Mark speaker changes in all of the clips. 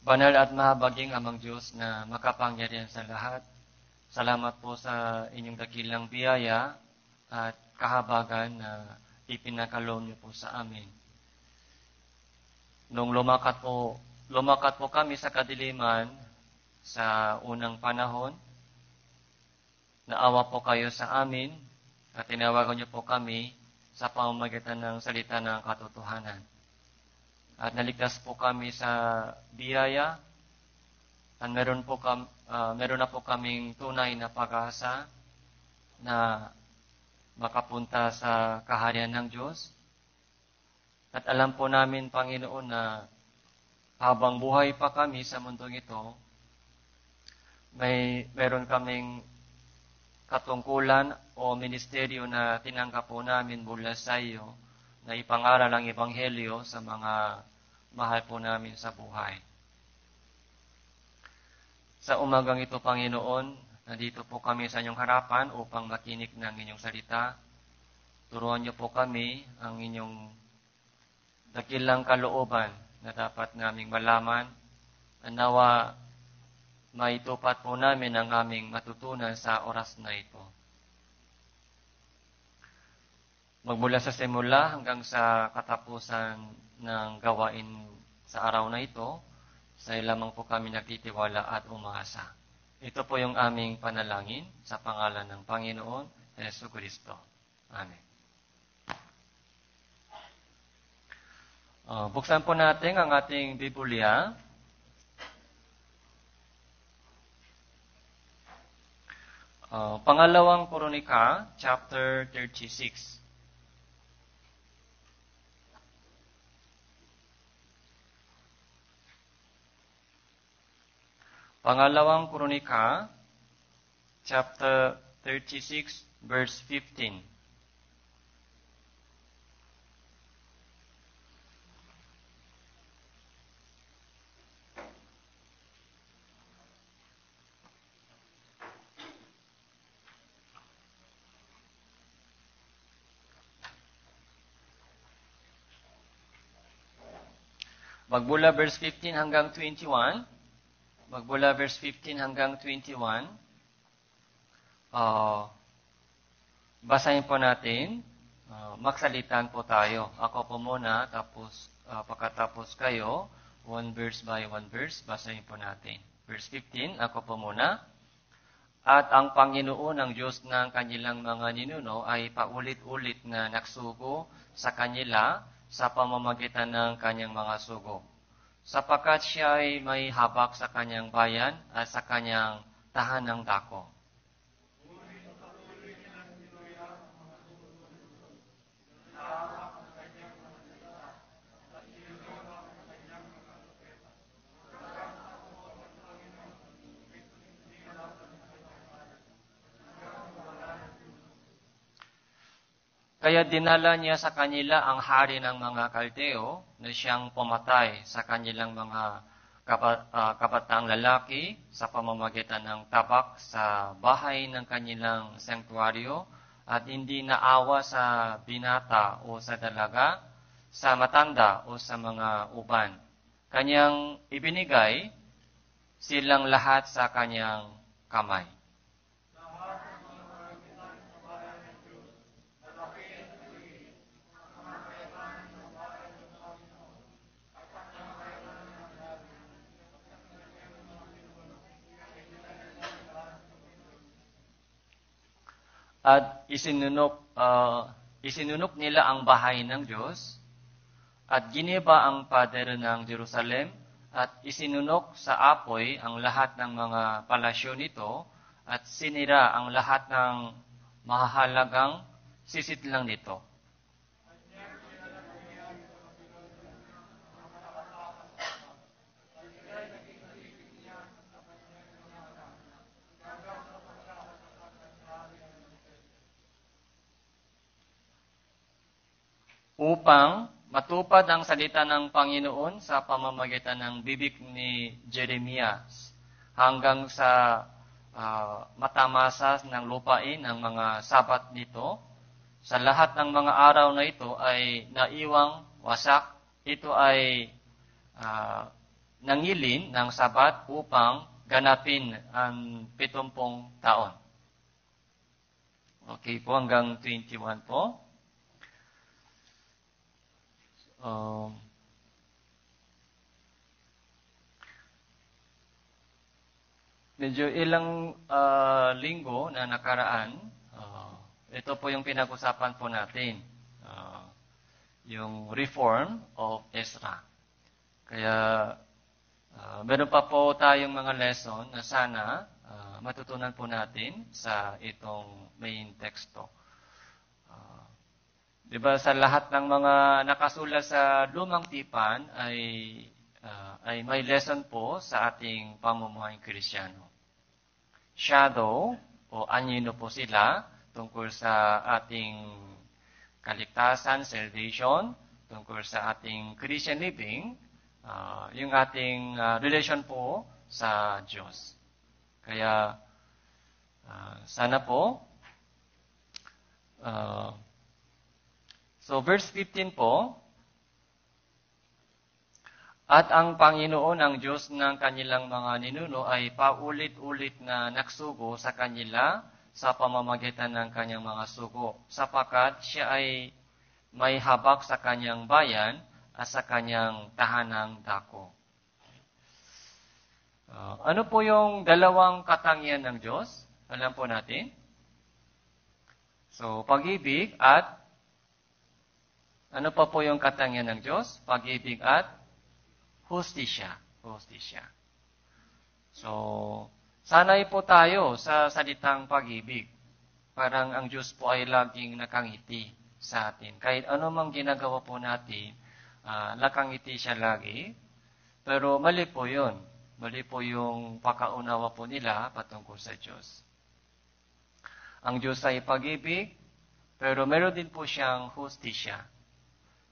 Speaker 1: Banal at mahabaging Amang Diyos na makapangyarihan sa lahat, salamat po sa inyong dakilang biyaya at kahabagan na ipinakaloob niyo po sa amin. Nung lumakat po kami sa kadiliman sa unang panahon, naawa po kayo sa amin at tinawagan niyo po kami sa pamamagitan ng salita ng katotohanan. At naligtas po kami sa biyaya at meron na po kaming tunay na pag-asa na makapunta sa kaharian ng Diyos. At alam po namin, Panginoon, na habang buhay pa kami sa mundong ito, meron kaming katungkulan o ministeryo na tinanggap po namin mula sa iyo na ipangaral ang Ebanghelyo sa mga mahal po namin sa buhay. Sa umagang ito, Panginoon, nandito po kami sa inyong harapan upang makinig ng inyong salita. Turuan niyo po kami ang inyong dakilang kalooban na dapat naming malaman. Nawa maitupat po namin ang aming matutunan sa oras na ito. Magmula sa simula hanggang sa katapusan ng gawain sa araw na ito, sa iyo lamang po kami nagtitiwala at umaasa. Ito po yung aming panalangin sa pangalan ng Panginoon Jesucristo. Amen. Buksan po natin ang ating Biblia. Pangalawang Kronika, chapter 36. Pangalawang Kronika, chapter 36, verse 15. Magmula verse 15 hanggang 21. Magmula verse 15 hanggang 21. Basahin po natin. Magsalitan po tayo. Ako po muna, tapos pagkatapos kayo, one verse by one verse, basahin po natin. Verse 15, ako po muna. At ang Panginoon ng Diyos ng kanilang mga ninuno ay paulit-ulit na nagsugo sa kanila sa pamamagitan ng kanyang mga sugo. Sapagkat siya ay may habak sa kanyang bayan at sa kanyang tahanang dako. Kaya dinala niya sa kanila ang hari ng mga Kaldeo na siyang pumatay sa kanilang mga kabataang lalaki sa pamamagitan ng tabak sa bahay ng kanilang sanktuaryo at hindi naawa sa binata o sa dalaga, sa matanda o sa mga uban. Kanyang ibinigay silang lahat sa kanyang kamay. At isinunok nila ang bahay ng Diyos at giniba ang pader ng Jerusalem at isinunok sa apoy ang lahat ng mga palasyo nito at sinira ang lahat ng mahahalagang sisitlang nito. Upang matupad ang salita ng Panginoon sa pamamagitan ng bibig ni Jeremias hanggang sa matamasa ng lupain ang mga sabat nito. Sa lahat ng mga araw na ito ay naiwang wasak. Ito ay nangilin ng Sabat upang ganapin ang 70 taon. Okay po, hanggang 21 po. Medyo ilang linggo na nakaraan, ito po yung pinag-usapan po natin, yung reform of Ezra. Kaya meron pa po tayong mga lesson na sana matutunan po natin sa itong main teksto. Diba sa lahat ng mga nakasulat sa Lumang Tipan ay may lesson po sa ating pamumuhay Kristyano. Shadow o anino po sila tungkol sa ating kaligtasan, salvation, tungkol sa ating Christian living, yung ating relation po sa Diyos. Kaya sana po, so verse 15 po, at ang Panginoon, ang Diyos ng kanilang mga ninuno ay paulit-ulit na nagsugo sa kanila sa pamamagitan ng kanyang mga sugo, sapagkat siya ay may habak sa kanyang bayan at sa kanyang tahanang dako. Ano po yung dalawang katangian ng Diyos? Alam po natin. So, pag-ibig at ano pa po yung katangian ng Diyos? Pag-ibig at hustisya. Hustisya. So, sanay po tayo sa salitang pag-ibig. Parang ang Diyos po ay laging nakangiti sa atin. Kahit ano mang ginagawa po natin, nakangiti siya lagi. Pero mali po yun. Mali po yung pakaunawa po nila patungkol sa Diyos. Ang Diyos ay pag-ibig, pero meron din po siyang hustisya.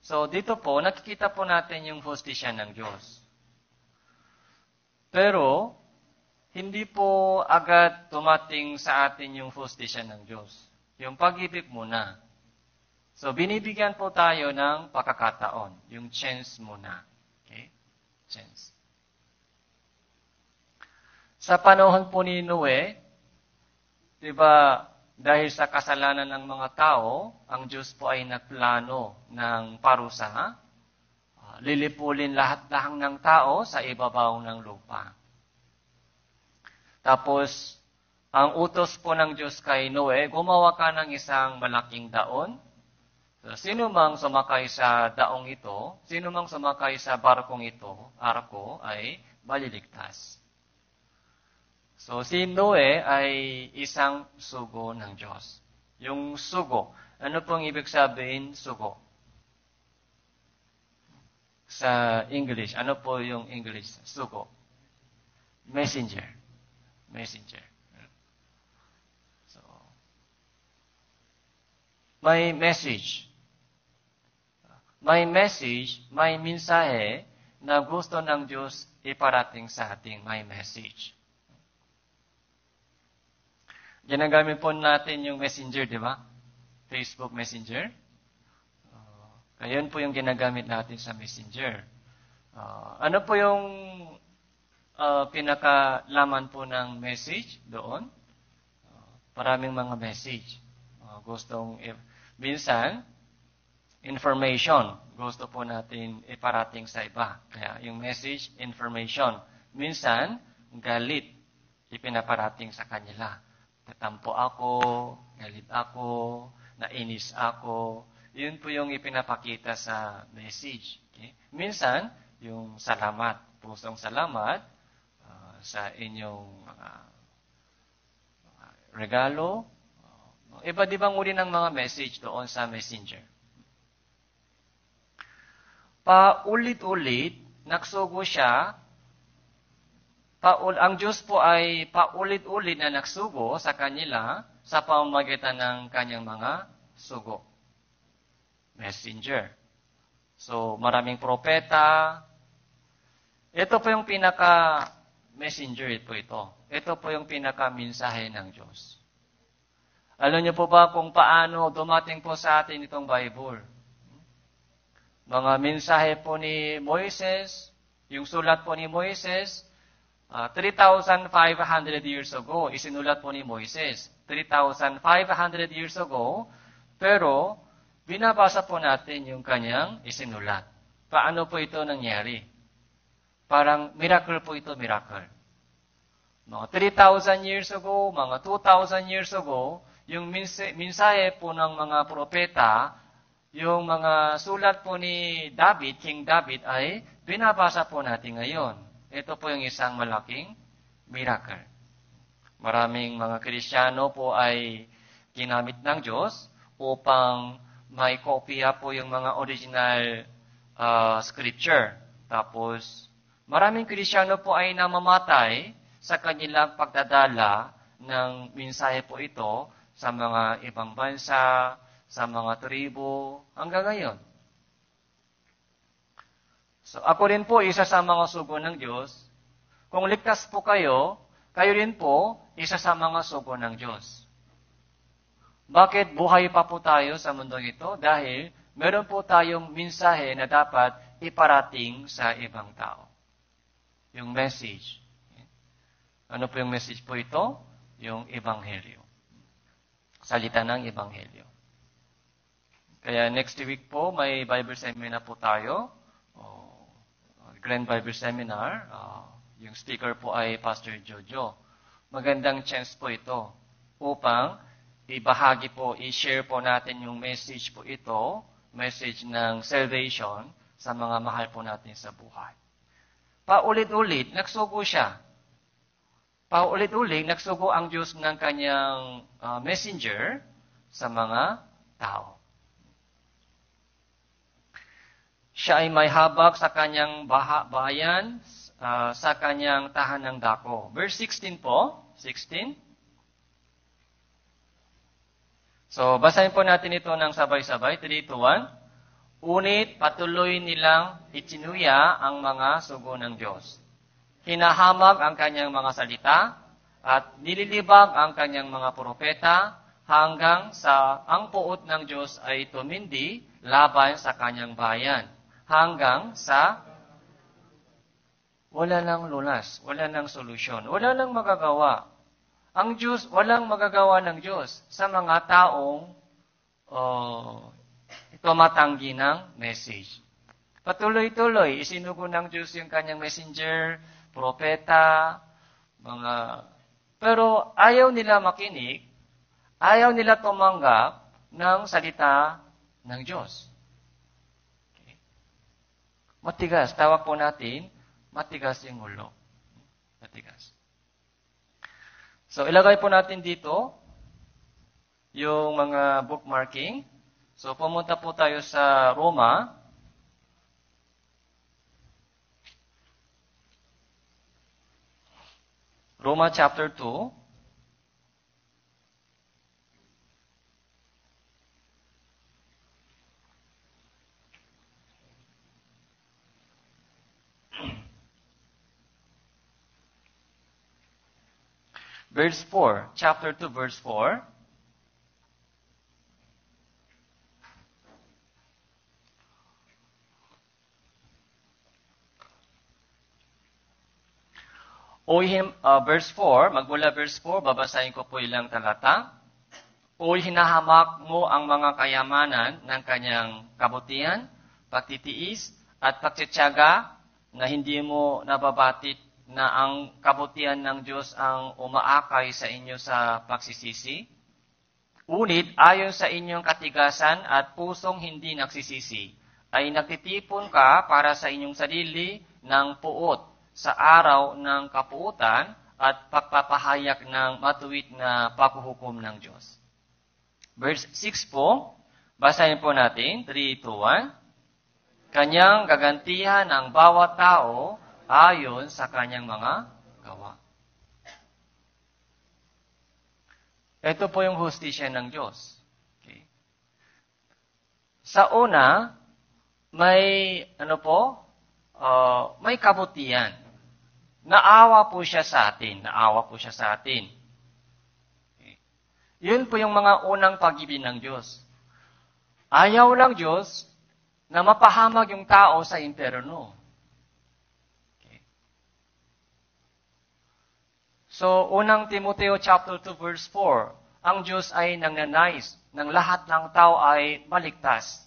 Speaker 1: So, dito po, nakikita po natin yung hustisya ng Diyos. Pero, hindi po agad tumating sa atin yung hustisya ng Diyos. Yung pag-ibig muna. So, binibigyan po tayo ng pakakataon. Yung chance muna. Okay? Chance. Sa panahon po ni Noe, di ba, dahil sa kasalanan ng mga tao, ang Diyos po ay nagplano ng parusa. Lilipulin lahat-lahat ng tao sa ibabaw ng lupa. Tapos, ang utos po ng Diyos kay Noe, gumawa ka ng isang malaking daon. So, sino mang sumakay sa daong ito, sino mang sumakay sa barkong ito, arko, ay maliligtas. So, si Noe ay isang sugo ng Diyos. Yung sugo. Ano pong ibig sabihin, sugo? Sa English, ano po yung English? Sugo. Messenger. Messenger. So, may message. May message, may mensahe na gusto ng Diyos iparating sa ating may message. Ginagamit po natin yung messenger, di ba? Facebook Messenger. Ayun po yung ginagamit natin sa messenger. Ano po yung pinakalaman po ng message doon? Maraming mga message. Minsan, information. Gusto po natin iparating sa iba. Kaya yung message, information. Minsan, galit. Ipinaparating sa kanila. Tatampo ako, galit ako, nainis ako. Yun po yung ipinapakita sa message. Okay? Minsan, yung salamat, pusong salamat sa inyong regalo. Iba di bang uri ng mga message doon sa messenger? Paulit-ulit, nagsugo siya. Ang Diyos po ay paulit-ulit na nagsugo sa kanila sa pamamagitan ng kanyang mga sugo. Messenger. So, maraming propeta. Ito po yung pinaka-messenger po ito. Ito po yung pinaka-mensahe ng Diyos. Alam niyo po ba kung paano dumating po sa atin itong Bible? Mga mensahe po ni Moises, Yung sulat po ni Moises, 3,500 years ago, isinulat po ni Moises. 3,500 years ago, pero binabasa po natin yung kanyang isinulat. Paano po ito nangyari? Parang miracle po ito, miracle. Mga 3,000 years ago, mga 2,000 years ago, yung mensahe po ng mga propeta, yung mga sulat po ni David, King David, ay binabasa po natin ngayon. Ito po yung isang malaking miracle. Maraming mga Kristiyano po ay ginamit ng Diyos upang may kopya po yung mga original scripture. Tapos, maraming Kristiyano po ay namamatay sa kanilang pagdadala ng mensahe po ito sa mga ibang bansa, sa mga tribo, hanggang ngayon. So, ako rin po, isa sa mga sugo ng Diyos. Kung ligtas po kayo, kayo rin po, isa sa mga sugo ng Diyos. Bakit buhay pa po tayo sa mundong ito? Dahil meron po tayong mensahe na dapat iparating sa ibang tao. Yung message. Ano po yung message po ito? Yung Ebanghelyo. Salita ng Ebanghelyo. Kaya next week po, may Bible Seminar po tayo. Grand Bible Seminar. Yung speaker po ay Pastor Jojo. Magandang chance po ito upang ibahagi po, i-share po natin yung message po ito, message ng salvation sa mga mahal po natin sa buhay. Paulit-ulit, nagsugo siya. Paulit-ulit, nagsugo ang Diyos ng kanyang messenger sa mga tao. Siya ay may habag sa kanyang bayan, sa kanyang tahanang dako. Verse 16 po. 16. So, basahin po natin ito ng sabay-sabay. 3, 2, 1. Unit, patuloy nilang itinuya ang mga sugo ng Diyos. Hinahamag ang kanyang mga salita at nililibag ang kanyang mga propeta hanggang sa ang puot ng Diyos ay tumindi laban sa kanyang bayan. Hanggang sa wala nang lunas, wala nang solusyon, wala nang magagawa. Ang Diyos, walang magagawa ng Diyos sa mga taong tumatanggi ng message. Patuloy-tuloy, isinugo ng Diyos yung kanyang messenger, propeta, pero ayaw nila makinig, ayaw nila tumanggap ng salita ng Diyos. Okay. Matigas, tawag po natin, matigas yung ulo. Matigas. So, ilagay po natin dito yung mga bookmarking. So, pumunta po tayo sa Roma. Roma chapter 2. Verse 4, chapter 2, verse 4. Verse 4, magmula verse 4, babasahin ko po ilang talata. O hinahamak mo ang mga kayamanan ng kanyang kabutihan, pagtitiis, at pagtsitsaga na hindi mo nababatit na ang kabutihan ng Diyos ang umaakay sa inyo sa pagsisisi. Unit, ayon sa inyong katigasan at pusong hindi nagsisisi, ay nagtitipon ka para sa inyong sarili ng puot sa araw ng kapuutan at pagpapahayag ng matuwid na paghuhukom ng Diyos. Verse 6 po, basahin po natin, 3, 2, 1. Kanyang gagantihan ang bawat tao ayon sa kanyang mga gawa. Ito po yung hustisya ng Diyos. Okay. Sa una, may may kabutihan. Naawa po siya sa atin. Okay. Yun po yung mga unang pag-ibig ng Diyos. Ayaw lang Diyos na mapahamag yung tao sa impyerno. So, unang Timoteo chapter 2 verse 4, ang Diyos ay nagnanais ng lahat ng tao ay maligtas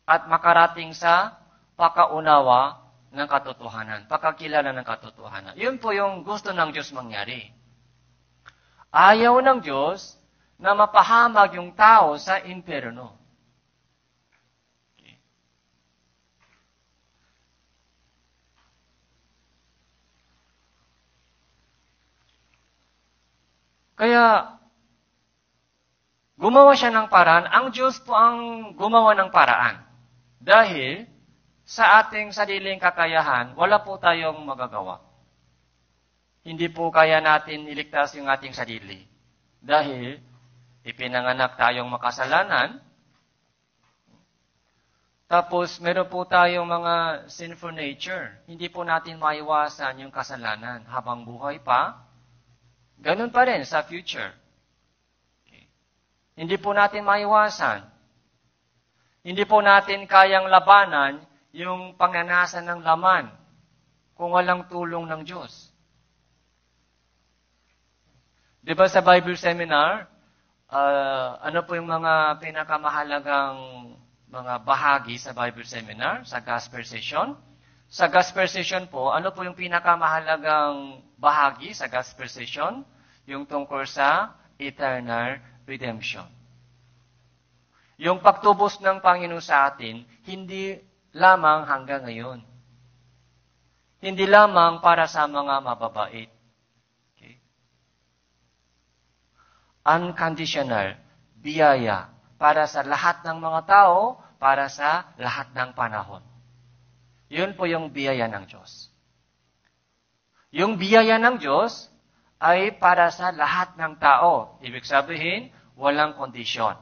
Speaker 1: at makarating sa pakaunawa ng katotohanan, pakakilala ng katotohanan. Yun po yung gusto ng Diyos mangyari. Ayaw ng Diyos na mapahamag yung tao sa impyerno. Okay. Kaya, gumawa siya ng paraan. Ang Diyos po ang gumawa ng paraan. Dahil, sa ating sariling kakayahan, wala po tayong magagawa. Hindi po kaya natin iligtas yung ating sarili. Dahil, ipinanganak tayong makasalanan. Tapos, meron po tayong mga sinful nature. Hindi po natin maiwasan yung kasalanan habang buhay pa. Ganun pa rin sa future. Okay. Hindi po natin maiwasan. Hindi po natin kayang labanan yung pangnanasan ng laman kung walang tulong ng Diyos. Di ba sa Bible seminar, ano po yung mga pinakamahalagang mga bahagi sa Bible seminar, sa gospel session? Sa gospel session po, ano po yung pinakamahalagang bahagi sa gospel session? Yung tungkol sa eternal redemption. Yung pagtubos ng Panginoon sa atin, hindi lamang hanggang ngayon. Hindi lamang para sa mga mababait. Okay? Unconditional, biyaya, para sa lahat ng mga tao, para sa lahat ng panahon. Yun po yung biyaya ng Diyos. Yung biyaya ng Diyos ay para sa lahat ng tao. Ibig sabihin, walang kondisyon.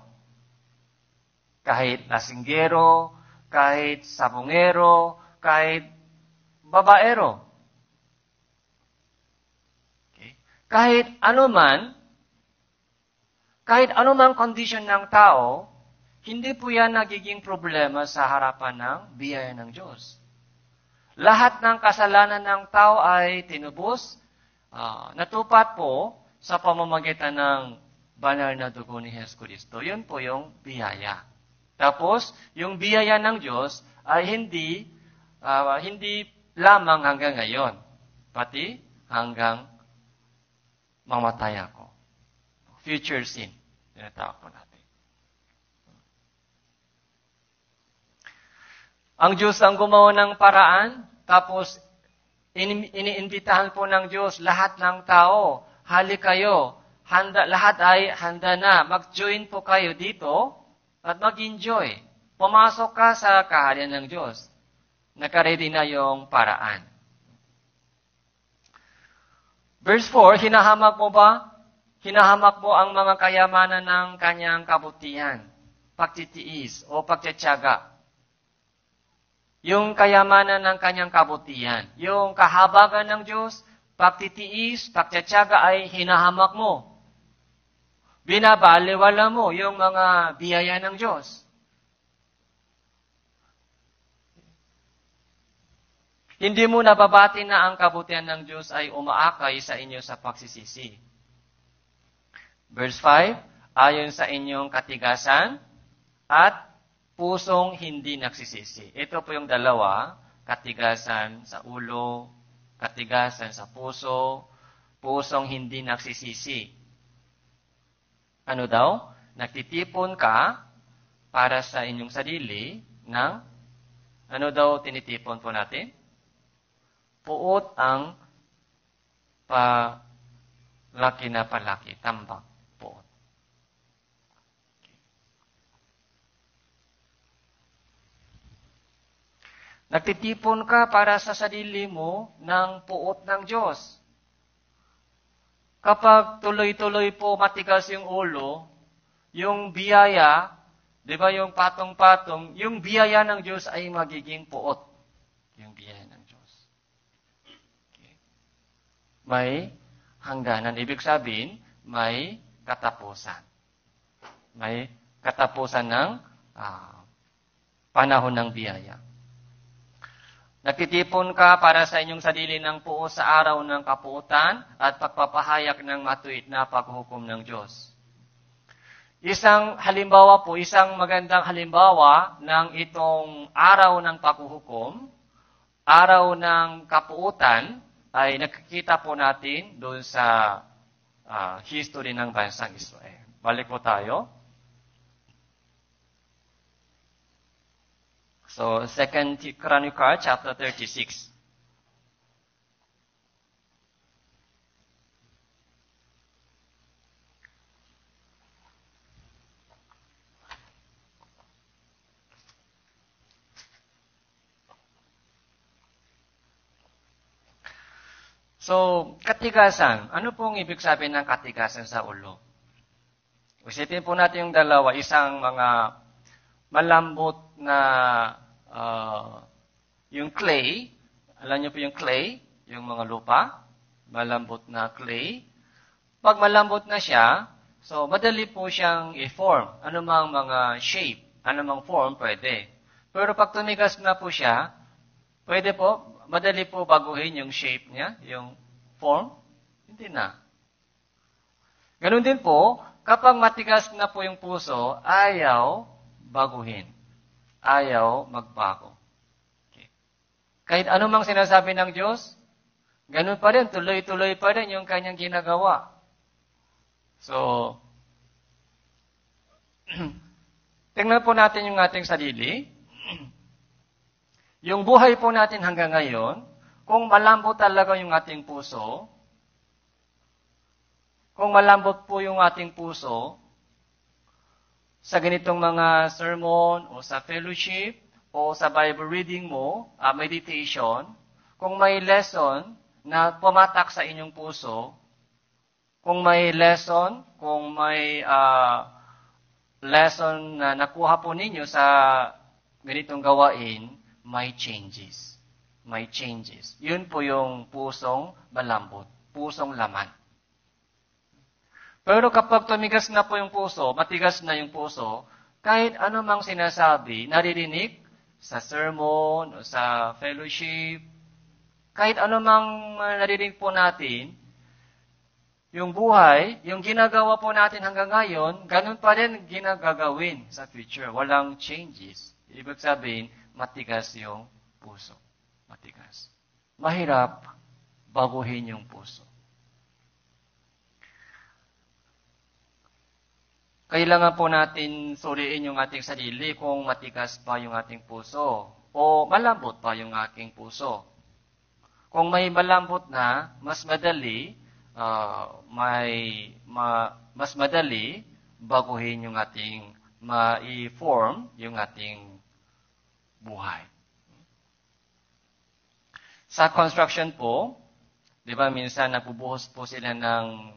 Speaker 1: Kahit lasinggero, kahit sabongero, kahit babaero. Okay. Kahit anuman kondisyon ng tao, hindi po yan nagiging problema sa harapan ng biyaya ng Diyos. Lahat ng kasalanan ng tao ay tinubos, natupad po sa pamamagitan ng banal na dugo ni Jesucristo. Yun po yung biyaya. Tapos, yung biyaya ng Diyos ay hindi lamang hanggang ngayon, pati hanggang mamatay ako. Future sin, tinatawag po natin. Ang Diyos ang gumawa ng paraan, tapos iniimbitahan po ng Diyos lahat ng tao, hali kayo, lahat ay handa na, mag-join po kayo dito, at mag-enjoy. Pumasok ka sa kaharian ng Diyos. Nakaredy na yung paraan. Verse 4, hinahamak mo ba? Hinahamak mo ang mga kayamanan ng kanyang kabutihan, pagtitiis o pagtsatsaga. Yung kayamanan ng kanyang kabutihan, yung kahabagan ng Diyos, pagtitiis, pagtsatsaga ay hinahamak mo. Binabaliwala mo yung mga biyaya ng Diyos. Hindi mo nababati na ang kabutihan ng Diyos ay umaakay sa inyo sa pagsisisi. Verse 5, ayon sa inyong katigasan at pusong hindi nagsisisi. Ito po yung dalawa, katigasan sa ulo, katigasan sa puso, pusong hindi nagsisisi. Ano daw? Nagtitipon ka para sa inyong sarili ng, ano daw tinitipon po natin? Puot ang palaki na palaki, tambak, puot. Nagtitipon ka para sa sarili mo ng puot ng Diyos. Kapag tuloy-tuloy po matigas yung ulo, yung biyaya, di ba yung patong-patong, yung biyaya ng Diyos ay magiging puot. Yung biyaya ng Diyos. Okay. May hangganan. Ibig sabihin, may katapusan. May katapusan ng panahon ng biyaya. Nagtitipon ka para sa inyong sarili ng puo sa araw ng kapuutan at pagpapahayag ng matuwid na paghukom ng Diyos. Isang halimbawa po, isang magandang halimbawa ng itong araw ng paghuhukom, araw ng kapuutan, ay nakikita po natin doon sa history ng bansang Israel. Balik po tayo. So, 2 Chronicle chapter 36. So, katigasan. Ano pong ibig sabihin ng katigasan sa ulo? Isipin po natin yung dalawa. Isang mga malambot na yung clay. Alam niyo po yung clay? Yung mga lupa. Malambot na clay. Pag malambot na siya, so madali po siyang i-form. Ano mang mga shape, ano mang form, pwede. Pero pag tumigas na po siya, pwede po, madali po baguhin yung shape niya, yung form. Hindi na. Ganun din po, kapag matigas na po yung puso, ayaw baguhin. Ayaw magbago. Okay. Kahit anumang sinasabi ng Diyos, ganun pa rin, tuloy-tuloy pa rin yung kanyang ginagawa. So, tingnan po natin yung ating sarili. Yung buhay po natin hanggang ngayon, kung malambot talaga yung ating puso, kung malambot po yung ating puso, sa ganitong mga sermon, o sa fellowship, o sa Bible reading mo, meditation, kung may lesson na pumatak sa inyong puso, kung may lesson, kung may lesson na nakuha po ninyo sa ganitong gawain, may changes. May changes. Yun po yung pusong malambot, pusong laman. Pero kapag tumigas na po yung puso, matigas na yung puso, kahit ano mang sinasabi, naririnig sa sermon, o sa fellowship, kahit ano mang naririnig po natin, yung buhay, yung ginagawa po natin hanggang ngayon, ganun pa rin ginagagawin sa future. Walang changes. Ibig sabihin, matigas yung puso. Matigas. Mahirap baguhin yung puso. Kailangan po natin suriin yung ating sarili kung matigas pa yung ating puso o malambot pa yung ating puso. Kung may malambot na, mas madali mas madali baguhin yung ating ma-form yung ating buhay. Sa construction po, di ba minsan nagbubuhos po sila ng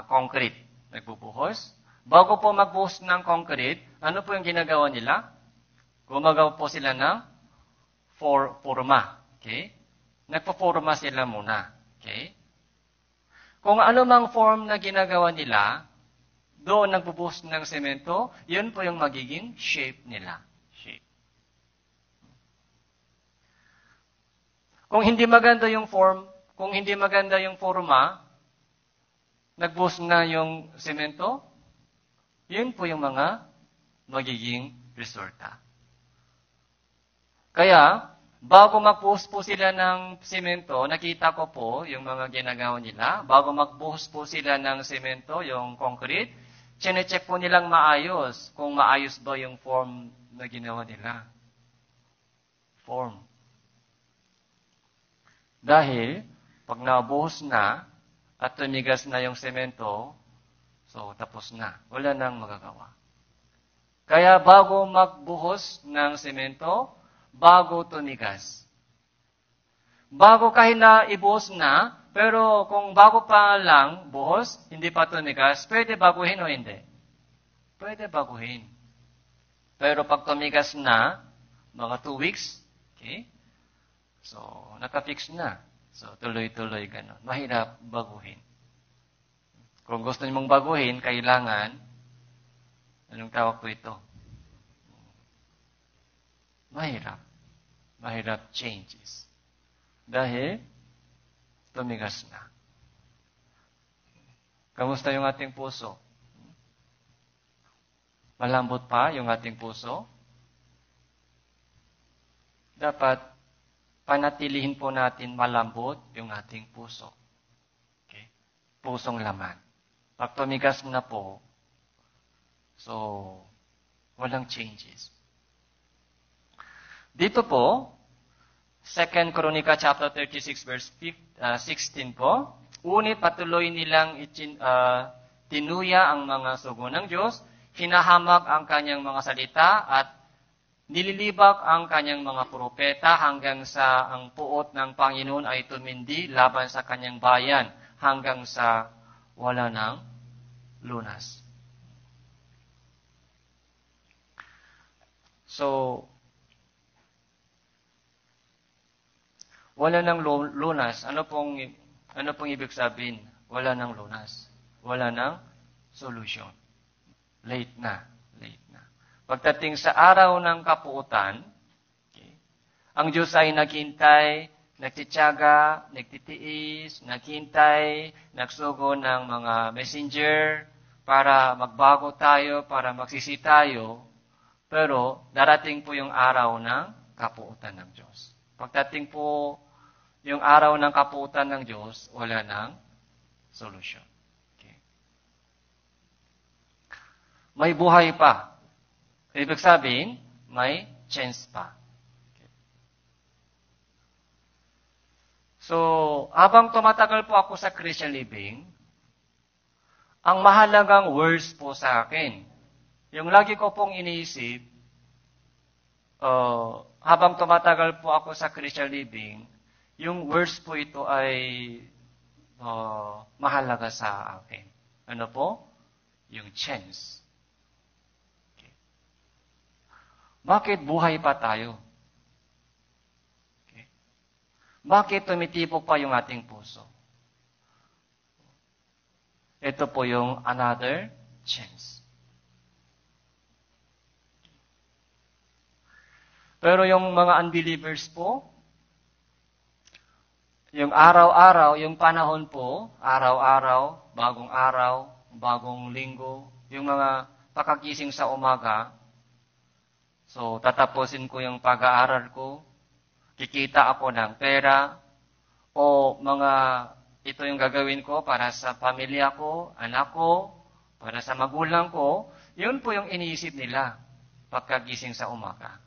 Speaker 1: concrete. Nagbubuhos. Bago po magbuhos ng concrete, ano po yung ginagawa nila? Gumagawa po sila ng forma. Okay? Nagpo-forma sila muna. Okay? Kung ano mang form na ginagawa nila, doon nagbubuhos ng semento, yun po yung magiging shape nila. Shape. Kung hindi maganda yung form, kung hindi maganda yung forma, nagbuhos na yung semento, yun po yung mga magiging resulta. Kaya, bago magbuhos po sila ng semento, nakita ko po yung mga ginagawa nila. Bago magbuhos po sila ng semento, yung concrete, chine-check po nilang maayos kung maayos ba yung form na ginawa nila. Form. Dahil, pag nabuhos na at tumigas na yung semento, so tapos na. Wala nang magagawa. Kaya bago magbuhos ng semento, bago tumigas. Bago kahit na ibuhos na, pero kung bago pa lang buhos, hindi pa tumigas, pwede baguhin o hindi? Pwede baguhin. Pero pag tumigas na, mga 2 weeks, okay? So, nakafix na. So, tuloy-tuloy gano'n. Mahirap baguhin. Kung gusto niyo mong baguhin, kailangan, anong tawag po ito? Mahirap. mahirap changes. Dahil tumigas na. Kamusta yung ating puso? Malambot pa yung ating puso? Dapat panatilihin po natin malambot yung ating puso. Okay? Pusong laman. Pag tumigas na po, so, walang changes. Dito po, 2 Chronica chapter 36 verse 16 po, unit patuloy nilang tinuya ang mga sugo ng Diyos, hinahamag ang kanyang mga salita at nililibak ang kanyang mga propeta hanggang sa ang puot ng Panginoon ay tumindi laban sa kanyang bayan hanggang sa wala ng lunas. So, wala ng lunas. Ano pong ibig sabihin? Wala ng lunas. Wala ng solution. Late na. Pagdating sa araw ng kapuutan, okay, ang Diyos ay naghintay, nagtitiyaga, nagtitiis, naghintay, nagsugo ng mga messenger para magbago tayo, para magsisi tayo. Pero darating po yung araw ng kapuutan ng Diyos. Pagdating po yung araw ng kapuutan ng Diyos, wala ng solution. Okay. May buhay pa. Ibig sabihin, may chance pa. Okay. So, habang tumatagal po ako sa Christian living, ang mahalagang words po sa akin, yung lagi ko pong iniisip, habang tumatagal po ako sa Christian living, yung words po ito ay mahalaga sa akin. Ano po? Yung chance. Bakit buhay pa tayo? Okay. Bakit tumitibok pa yung ating puso? Ito po yung another chance. Pero yung mga unbelievers po, yung araw-araw, yung panahon po, araw-araw, bagong linggo, yung mga pakagising sa umaga, so, tatapusin ko yung pag-aaral ko, kikita ako ng pera, o ito yung gagawin ko para sa pamilya ko, anak ko, para sa magulang ko, yun po yung iniisip nila pagkagising sa umaga.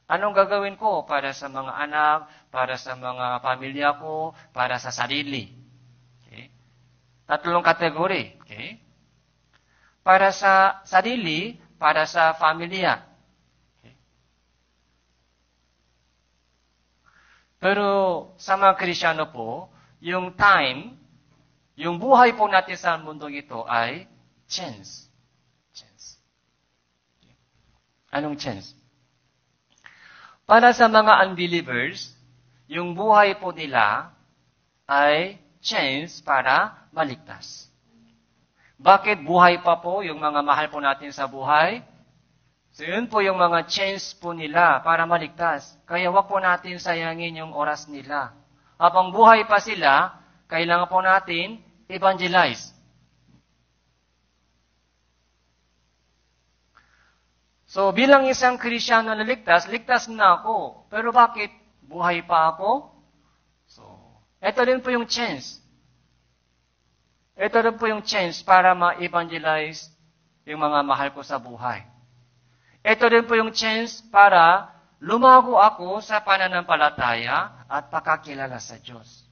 Speaker 1: Anong gagawin ko para sa mga anak, para sa mga pamilya ko, para sa sarili? Okay? Tatlong kategory. Okay? Para sa sarili, para sa pamilya. Pero sa mga Kristyano po, yung time, yung buhay po natin sa mundong ito ay chance. Chance. Anong chance? Para sa mga unbelievers, yung buhay po nila ay chance para maligtas. Bakit buhay pa po yung mga mahal po natin sa buhay? So, yun po yung mga chance po nila para maligtas. Kaya wag po natin sayangin yung oras nila. Habang buhay pa sila, kailangan po natin evangelize. So, bilang isang Kristyano na ligtas na ako. Pero bakit buhay pa ako? So, ito rin po yung chance. Ito rin po yung chance para ma-evangelize yung mga mahal ko sa buhay. Ito rin po yung chance para lumago ako sa pananampalataya at pakakilala sa Diyos.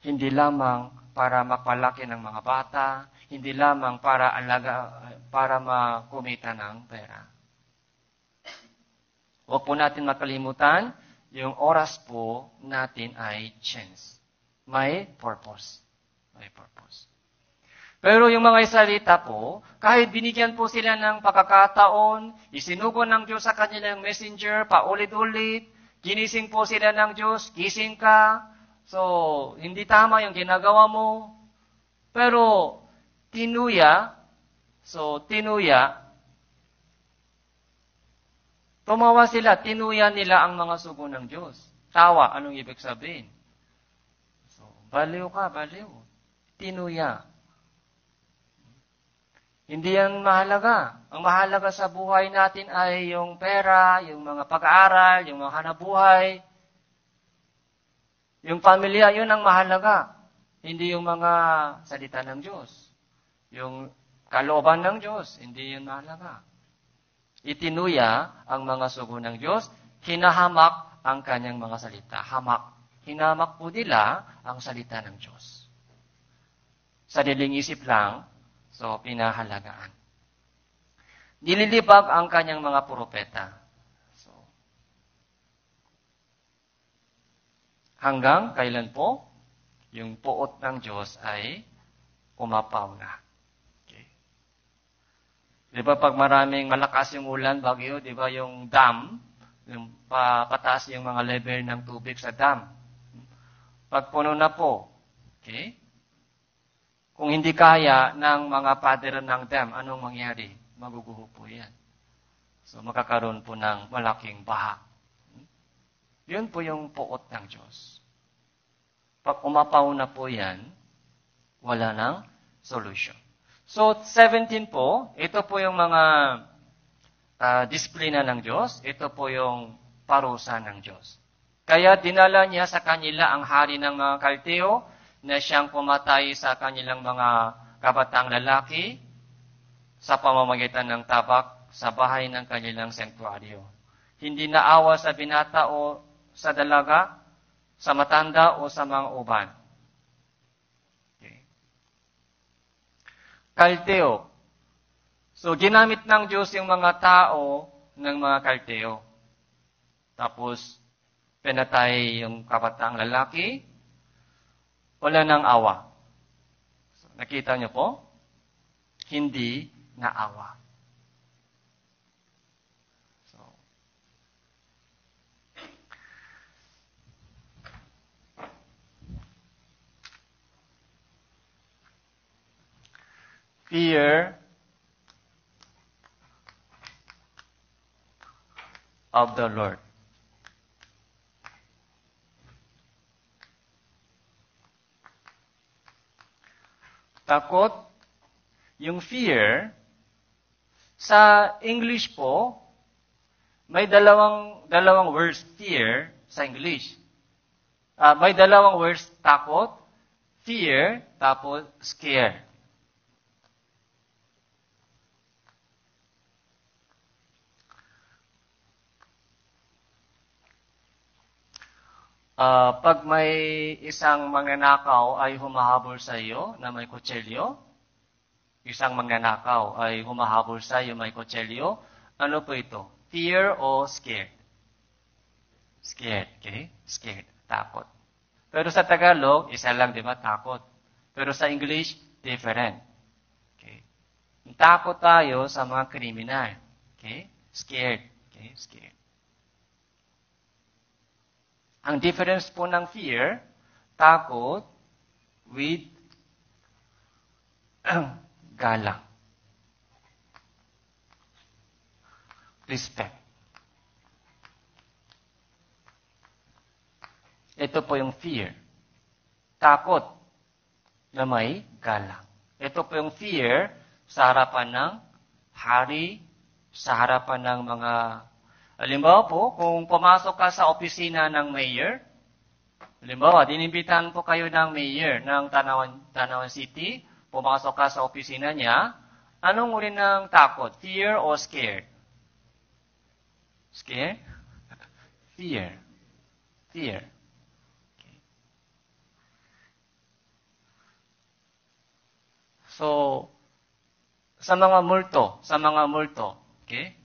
Speaker 1: Hindi lamang para mapalaki ng mga bata, hindi lamang para makumita ng pera. Huwag po natin makalimutan, yung oras po natin ay chance. May purpose. May purpose. Pero yung mga Israelita po, kahit binigyan po sila ng pagkakataon, isinugo ng Diyos sa kanilang messenger, paulit-ulit, ginising po sila ng Diyos, gising ka, so hindi tama yung ginagawa mo. Pero tinuya, Tumawa sila, tinuya nila ang mga sugo ng Diyos. Tawa, anong ibig sabihin? So, baliw ka, baliw. Tinuya. Hindi yan mahalaga. Ang mahalaga sa buhay natin ay yung pera, yung mga pag-aaral, yung mga hanabuhay. Yung pamilya, yun ang mahalaga. Hindi yung mga salita ng Diyos. Yung kalooban ng Diyos, hindi yun mahalaga. Itinuya ang mga sugo ng Diyos, hinahamak ang kanyang mga salita. Hamak. Hinamak po nila ang salita ng Diyos. Sariling isip lang, so pinahalagaan. Nililibag ang kanyang mga propeta. So, hanggang kailan po? Yung puot ng Diyos ay umapaw na. Okay. Di ba pag maraming malakas yung ulan, bagyo, di ba yung dam, yung pataas yung mga level ng tubig sa dam. Pag puno na po, okay? Kung hindi kaya ng mga pader ng dam, anong mangyari? Maguguho po yan. So makakaroon po ng malaking baha. Yun po yung puot ng Diyos. Pag umapaw na po yan, wala nang solution. So, 17 po, ito po yung mga disiplina ng Diyos. Ito po yung parusa ng Diyos. Kaya dinala niya sa kanila ang hari ng mga Kaldeo na siyang pumatay sa kanilang mga kabataang lalaki sa pamamagitan ng tabak sa bahay ng kanilang sanktuaryo. Hindi naawa sa binata o sa dalaga, sa matanda o sa mga uban. Okay. Kaldeo. So, ginamit ng Diyos yung mga tao ng mga Kaldeo. Tapos, pinatay yung kabataang lalaki. Wala nang awa. So, nakita niyo po? Hindi naawa. Fear of the Lord. Takot, yung fear, sa English po, may dalawang words, fear, sa English. May dalawang words, takot, fear, tapos scare. Pag may isang magnanakaw ay humahabol sa iyo na may kutsilyo, isang magnanakaw ay humahabol sa iyo may kutsilyo, ano po ito? Fear o scared? Scared, okay? Scared, takot. Pero sa Tagalog, isa lang, di ba? Takot. Pero sa English, different. Okay? Takot tayo sa mga kriminal. Okay? Scared. Okay? Scared. Ang difference po ng fear, takot with galang. Respect. Ito po yung fear. Takot na may galang. Ito po yung fear sa harapan ng hari, sa harapan ng mga halimbawa po, kung pumasok ka sa opisina ng mayor, halimbawa, dinimbitahan po kayo ng mayor ng Tanawan City, pumasok ka sa opisina niya, anong uri ng takot? Fear o scared? Scared? Fear. Fear. Okay. So, sa mga multo, okay?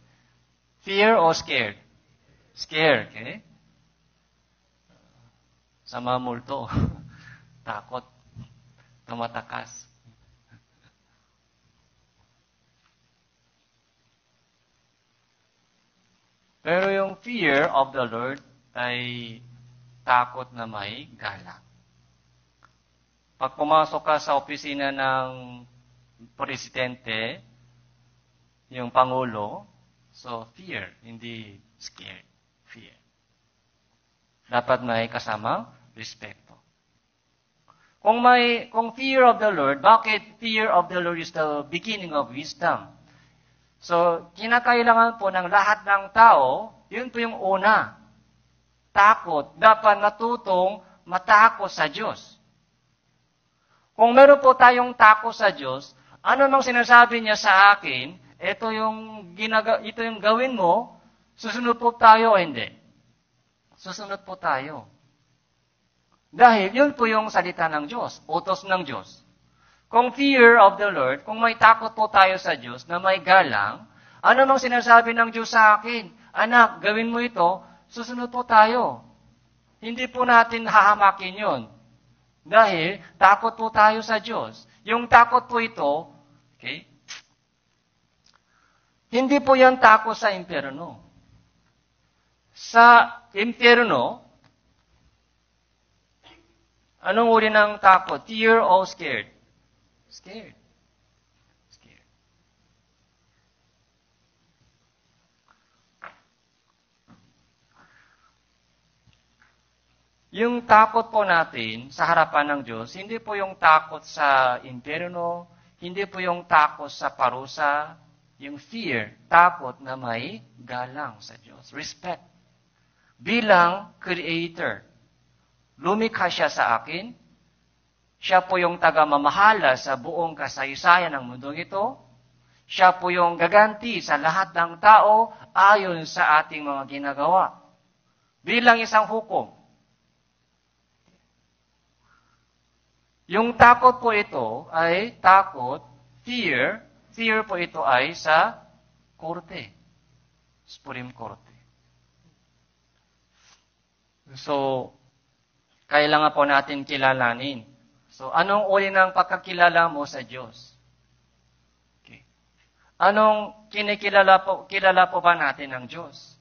Speaker 1: Fear o scared? Scared, okay? Sa mga multo, takot, tumatakas. Pero yung fear of the Lord ay takot na may galang. Pag pumasok ka sa opisina ng presidente, yung pangulo, So, fear, hindi scared. Fear. Dapat may kasamang respeto. Kung fear of the Lord, bakit fear of the Lord is the beginning of wisdom? So, kinakailangan po ng lahat ng tao, yun po yung una. Takot. Dapat matutong matakot sa Diyos. Kung meron po tayong takot sa Diyos, ano mang sinasabi niya sa akin, ito yung gawin mo, susunod po tayo o hindi? Susunod po tayo. Dahil yun po yung salita ng Diyos, utos ng Diyos. Kung fear of the Lord, kung may takot po tayo sa Diyos na may galang, ano mang sinasabi ng Diyos sa akin, anak, gawin mo ito, susunod po tayo. Hindi po natin hahamakin yun. Dahil takot po tayo sa Diyos. Yung takot po ito, okay, hindi po yan takot sa impyerno. Sa impyerno, anong uri ng takot? Fear o scared? Scared. Scared. Yung takot po natin sa harapan ng Diyos, hindi po yung takot sa impyerno, hindi po yung takot sa parusa, yung fear, takot na may galang sa Diyos. Respect. Bilang Creator, lumikha siya sa akin. Siya po yung taga-mamahala sa buong kasaysayan ng mundong ito. Siya po yung gaganti sa lahat ng tao ayon sa ating mga ginagawa. Bilang isang hukom. Yung takot po ito ay takot, fear. Fear po ito ay sa korte. Supreme Korte. So, kailangan po natin kilalanin. So, anong uri ng pagkakilala mo sa Diyos? Okay. Anong kilala po ba natin ng Diyos?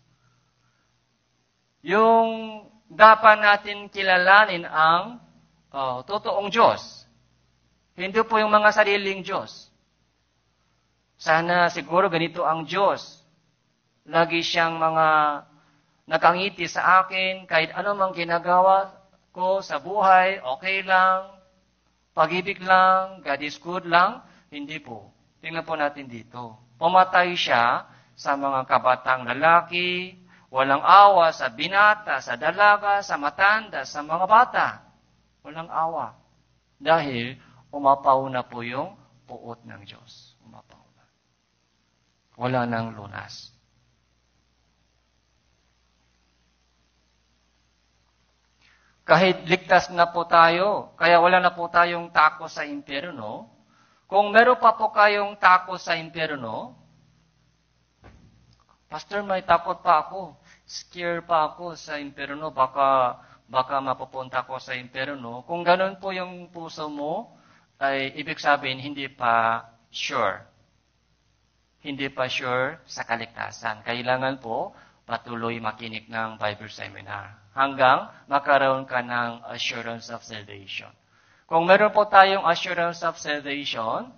Speaker 1: Yung dapat natin kilalanin ang totoong Diyos. Hindi po yung mga sariling Diyos. Sana siguro ganito ang Diyos. Lagi siyang mga nakangiti sa akin, kahit ano mang ginagawa ko sa buhay, okay lang, pag-ibig lang, God is good lang. Hindi po. Tingnan po natin dito. Pumatay siya sa mga kabatang lalaki, walang awa sa binata, sa dalaga, sa matanda, sa mga bata. Walang awa. Dahil umapaw na po yung puot ng Diyos. Umapaw na. Wala nang lunas. Kahit ligtas na po tayo, kaya wala na po tayong takot sa impyerno, kung meron pa po kayong takot sa impyerno, Pastor, may takot pa ako. Scared pa ako sa impyerno. Baka mapupunta ko sa impyerno. Kung ganun po yung puso mo, ay ibig sabihin, hindi pa sure. Hindi pa sure sa kaligtasan. Kailangan po patuloy makinig ng Bible Seminar hanggang makaroon ka ng assurance of salvation. Kung meron po tayong assurance of salvation,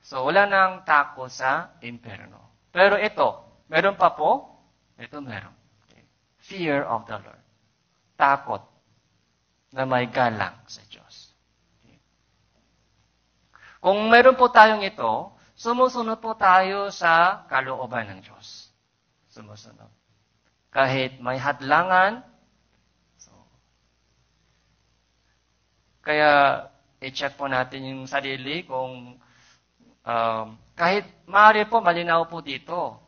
Speaker 1: so wala nang takot sa impyerno. Pero ito, meron pa po? Ito meron. Okay. Fear of the Lord. Takot na may galang sa Diyos. Okay. Kung meron po tayong ito, sumusunod po tayo sa kalooban ng Diyos. Sumusunod. Kahit may hadlangan, kaya i-check po natin yung sarili kung kahit maaari po malinaw po dito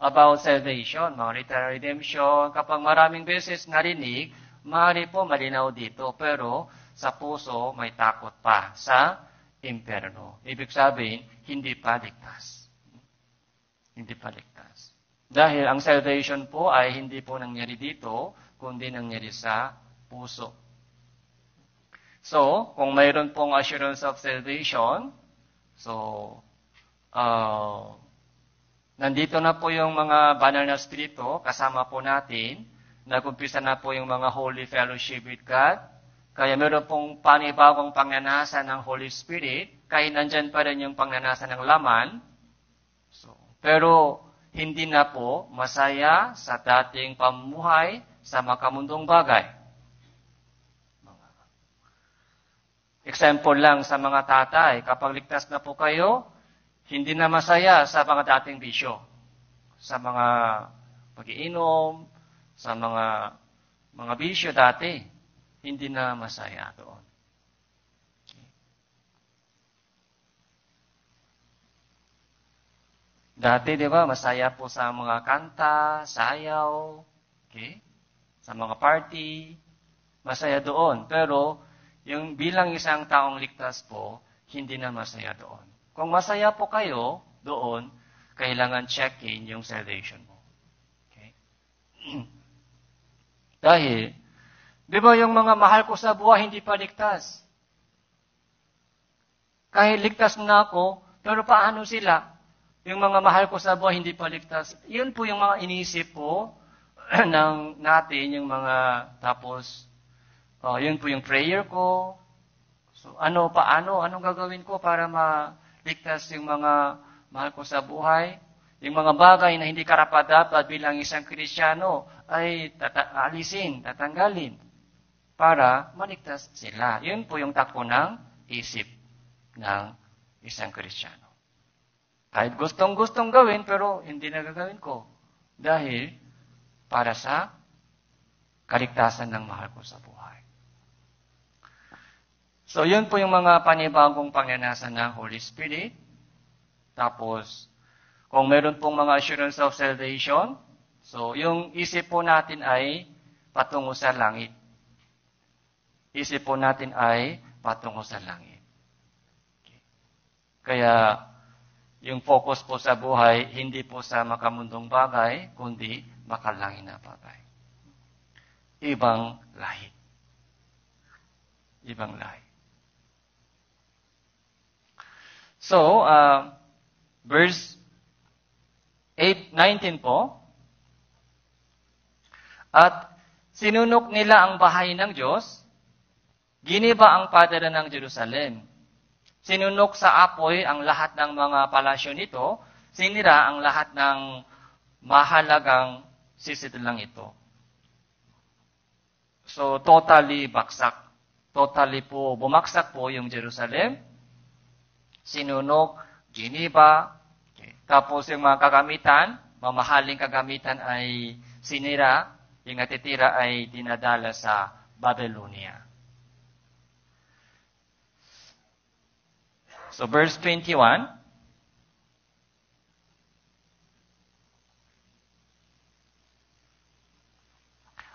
Speaker 1: about salvation, marital redemption. Kapag maraming beses narinig, maaari po malinaw dito. Pero sa puso may takot pa sa impyerno. Ibig sabihin, hindi pa ligtas. Hindi pa ligtas. Dahil ang salvation po ay hindi po nangyari dito, kundi nangyari sa puso. So, kung mayroon pong assurance of salvation, so, nandito na po yung mga banal na spirito, kasama po natin, nag-umpisa na po yung mga holy fellowship with God, kaya meron pong panibagong pangnanasa ng Holy Spirit, kahit nandyan pa rin yung pangnanasa ng laman. So, pero, hindi na po masaya sa dating pamumuhay sa makamundong bagay. Example lang sa mga tatay, kapag ligtas na po kayo, hindi na masaya sa mga dating bisyo. Sa mga pag-iinom, sa mga bisyo dati, hindi na masaya doon. Dati, di ba, masaya po sa mga kanta, sayaw, okay? Sa mga party, masaya doon. Pero, yung bilang isang taong ligtas po, hindi na masaya doon. Kung masaya po kayo doon, kailangan check-in yung salvation mo. Okay? Dahil, di ba yung mga mahal ko sa buhay, hindi pa ligtas? Kahit ligtas na ako, pero paano sila? Yung mga mahal ko sa buhay, hindi pa ligtas. Yun po yung mga inisip po ng natin, yung mga tapos, yun po yung prayer ko. So, anong gagawin ko para maligtas yung mga mahal ko sa buhay? Yung mga bagay na hindi karapat-dapat bilang isang Kristiyano ay tatanggalin para maligtas sila. Yun po yung takbo ng isip ng isang Kristiyano. Kahit gustong-gustong gawin, pero hindi na gagawin ko. Dahil para sa kaligtasan ng mahal ko sa buhay. So, yun po yung mga panibagong pangyanasan ng Holy Spirit. Tapos, kung meron pong mga assurance of salvation, so, yung isip po natin ay patungo sa langit. Isip po natin ay patungo sa langit. Okay. Kaya, yung focus po sa buhay, hindi po sa makamundong bagay, kundi makalangin na bagay. Ibang lahi. Ibang lahi. So, verse 19 po, at sinunok nila ang bahay ng Diyos, giniba ang padana ng Jerusalem. Sinunok sa apoy ang lahat ng mga palasyo nito, sinira ang lahat ng mahalagang sisidlang ito. So, totally baksak. Totally po, bumaksak po yung Jerusalem. Sinunok, giniba. Okay. Tapos yung mga kagamitan, mamahaling kagamitan ay sinira. Yung natitira ay dinadala sa Babylonia. So, verse 21.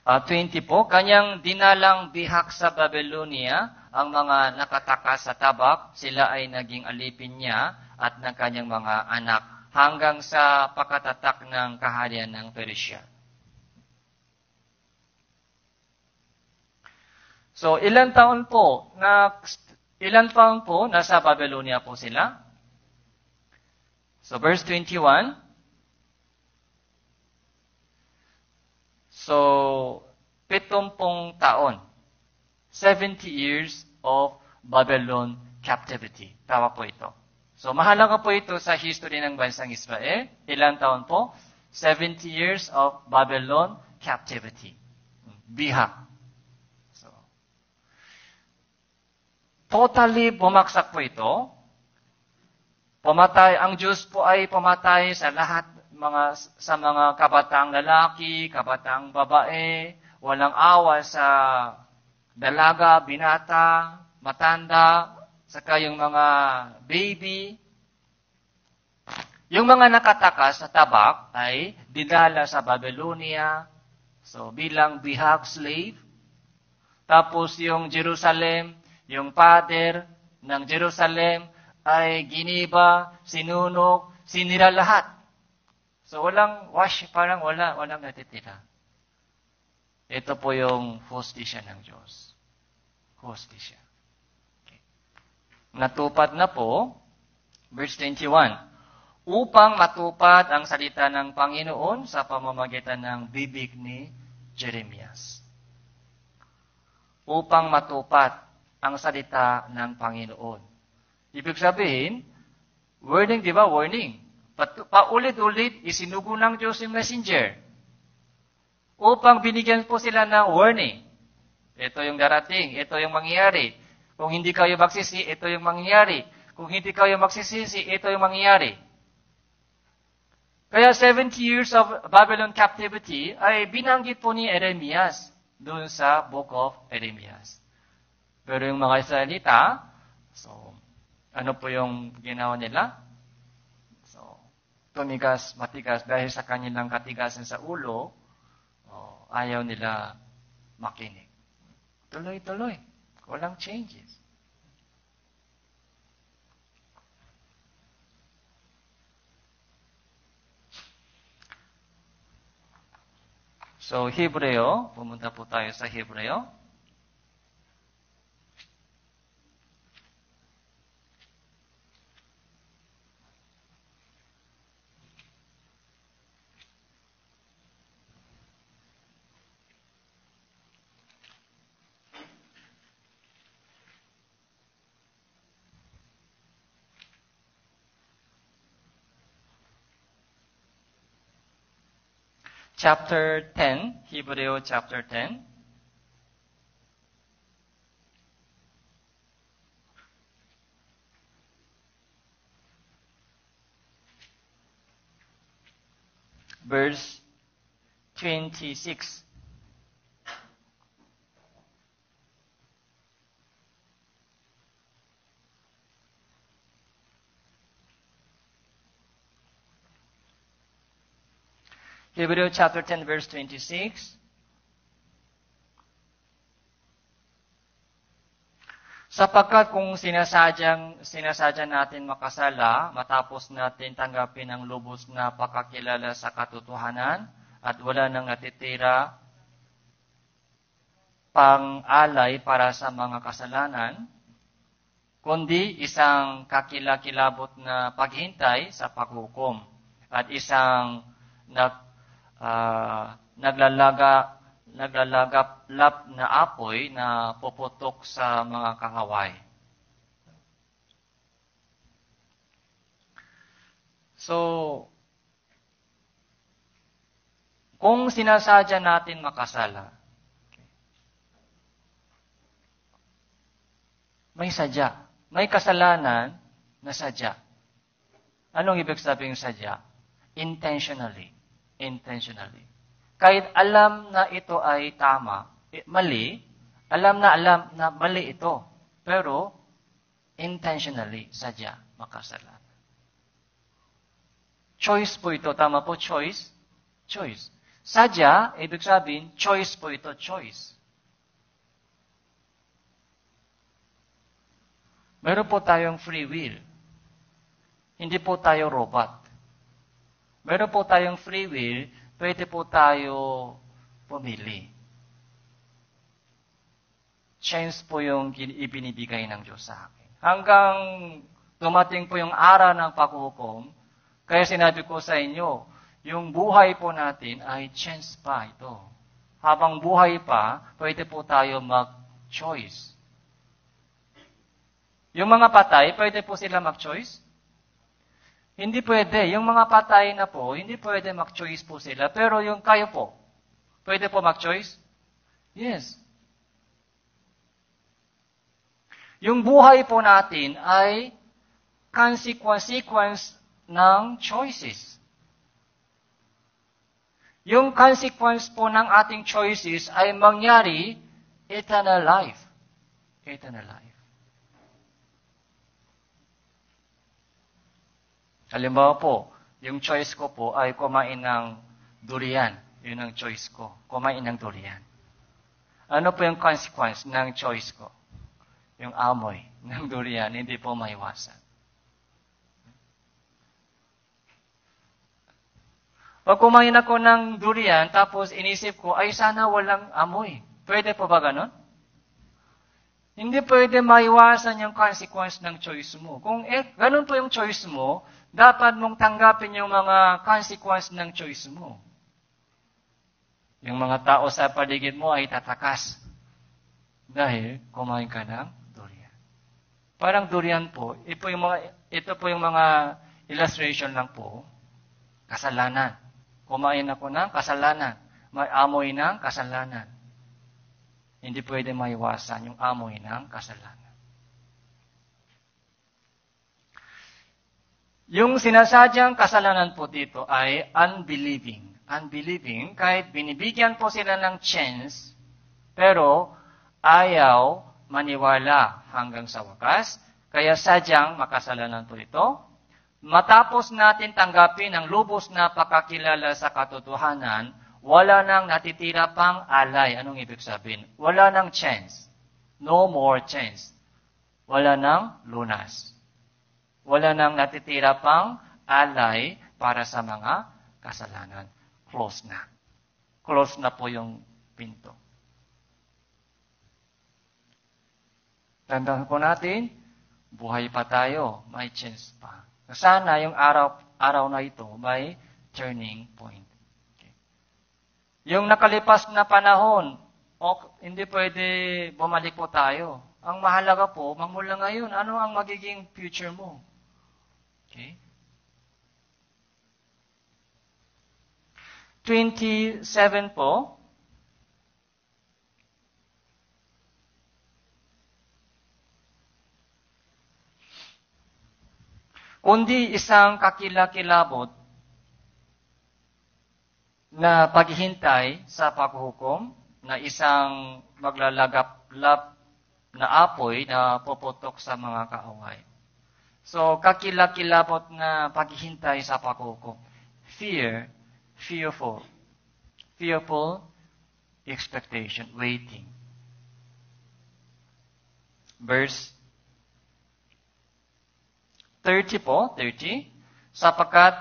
Speaker 1: 20 po, kanyang dinalang bihak sa Babylonia ang mga nakatakas sa tabak, sila ay naging alipin niya at ng kanyang mga anak hanggang sa pakatatak ng kaharian ng Persia. So, ilang taon po nasa Babylonia po sila? So, verse 21. So, 70 taon. 70 years of Babylon captivity. Tawag po ito. So, mahalaga po ito sa history ng bansang Israel. Ilang taon po? 70 years of Babylon captivity. Bihak. Totally bumaksak po ito. Ang Diyos po ay pumatay sa lahat sa mga kabataang lalaki, kabataang babae, walang awa sa dalaga, binata, matanda, saka yung mga baby. Yung mga nakatakas sa tabak ay dinala sa Babylonia, so bilang bihag slave. Tapos yung Jerusalem, yung father ng Jerusalem ay giniba, sinunog, sinira lahat. So walang parang walang natitira. Ito po yung hustisya ng Diyos. Hustisya. Okay. Natupad na po, verse 21. Upang matupad ang salita ng Panginoon sa pamamagitan ng bibig ni Jeremias. Upang matupad ang salita ng Panginoon. Ibig sabihin, warning, di ba? Warning. Paulit-ulit, isinugo ng Diyos yung messenger upang binigyan po sila ng warning. Ito yung darating, ito yung mangyayari. Kung hindi kayo magsisi, ito yung mangyayari. Kung hindi kayo magsisisi, ito yung mangyayari. Kaya 70 years of Babylon captivity ay binanggit po ni Jeremias doon sa Book of Jeremias. Pero yung mga Israelita, so, ano po yung ginawa nila? So, matigas dahil sa kanilang katigasan sa ulo, ayaw nila makinig. Tuloy-tuloy. Walang changes. So, Hebreo. Pumunta po tayo sa Hebreo. Chapter 10, Hebreo chapter 10. Verse 26. Hebreo chapter 10, verse 26. Sapagkat kung sinasadya natin makasala, matapos natin tanggapin ang lubos na pakakilala sa katotohanan, at wala nang natitira pang-alay para sa mga kasalanan, kundi isang kakilakilabot na paghintay sa paghukom, at isang naglalagaplap na apoy na puputok sa mga kahaway. So, kung sinasadya natin makasala, may sadya. May kasalanan na sadya. Anong ibig sabihin sadya? Intentionally. Kahit alam na ito ay tama, mali, alam na mali ito. Pero, intentionally, sadya, makasalanan. Choice po ito. Tama po, choice? Choice. Sadya, ibig sabihin, choice po ito, choice. Meron po tayong free will. Hindi po tayo robot. Meron po tayong free will, pwede po tayo pumili. Chance po yung ibinibigay ng Diyos sa akin. Hanggang dumating po yung araw ng paghukom, kaya sinabi ko sa inyo, yung buhay po natin ay chance pa ito. Habang buhay pa, pwede po tayo mag-choice. Yung mga patay, pwede po sila mag-choice? Hindi pwede. Yung mga patay na po, hindi pwede mag-choice po sila. Pero yung kayo po, pwede po mag-choice? Yes. Yung buhay po natin ay consequence ng choices. Yung consequence po ng ating choices ay mangyari eternal life. Eternal life. Halimbawa po, yung choice ko po ay kumain ng durian. Yun ang choice ko. Kumain ng durian. Ano po yung consequence ng choice ko? Yung amoy ng durian, hindi po maiwasan. Pag kumain ako ng durian, tapos inisip ko, ay sana walang amoy. Pwede po ba ganon? Hindi pwede maiwasan yung consequence ng choice mo. Kung ganun po yung choice mo, dapat mong tanggapin yung mga consequence ng choice mo. Yung mga tao sa paligid mo ay tatakas. Dahil kumain ka ng durian. Parang durian po, ito po yung mga illustration lang po, kasalanan. Kumain ako ng kasalanan. May amoy ng kasalanan. Hindi pwede maiwasan yung amoy ng kasalanan. Yung sinasadyang kasalanan po dito ay unbelieving. Unbelieving, kahit binibigyan po sila ng chance, pero ayaw maniwala hanggang sa wakas. Kaya sadyang makasalanan po ito. Matapos natin tanggapin ang lubos na pakakilala sa katotohanan, wala nang natitira pang alay. Anong ibig sabihin? Wala nang chance. No more chance. Wala nang lunas. Wala nang natitira pang alay para sa mga kasalanan. Close na. Close na po yung pinto. Tandaan po natin, buhay pa tayo, may chance pa. Sana yung araw na ito may turning point. Okay. Yung nakalipas na panahon, hindi pwede bumalik po tayo. Ang mahalaga po, magmula ngayon, ano ang magiging future mo? Okay. 27 po. Kundi isang kakilakilabot na paghihintay sa paghukom na isang maglalagaplap na apoy na puputok sa mga kaaway. So, kakilakilabot na paghihintay sa paghukom. Fearful expectation, waiting. Verse 30 po, 30. Sapagkat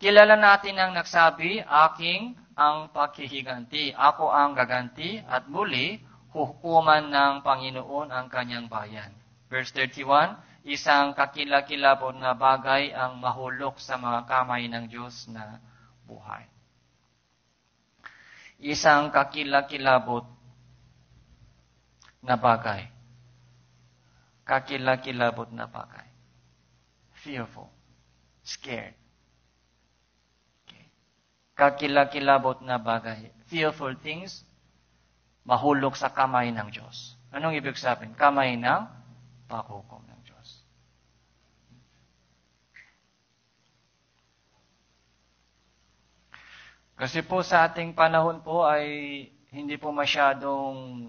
Speaker 1: kilala natin ang nagsabi, aking ang paghihiganti. Ako ang gaganti at muli hukuman ng Panginoon ang kanyang bayan. Verse 31, isang kakilakilabot na bagay ang mahulog sa mga kamay ng Diyos na buhay. Isang kakilakilabot na bagay. Kakilakilabot na bagay. Fearful. Scared. Okay. Kakilakilabot na bagay. Fearful things, mahulog sa kamay ng Diyos. Anong ibig sabihin? Kamay ng paghukom ng Diyos. Kasi po sa ating panahon po ay hindi po masyadong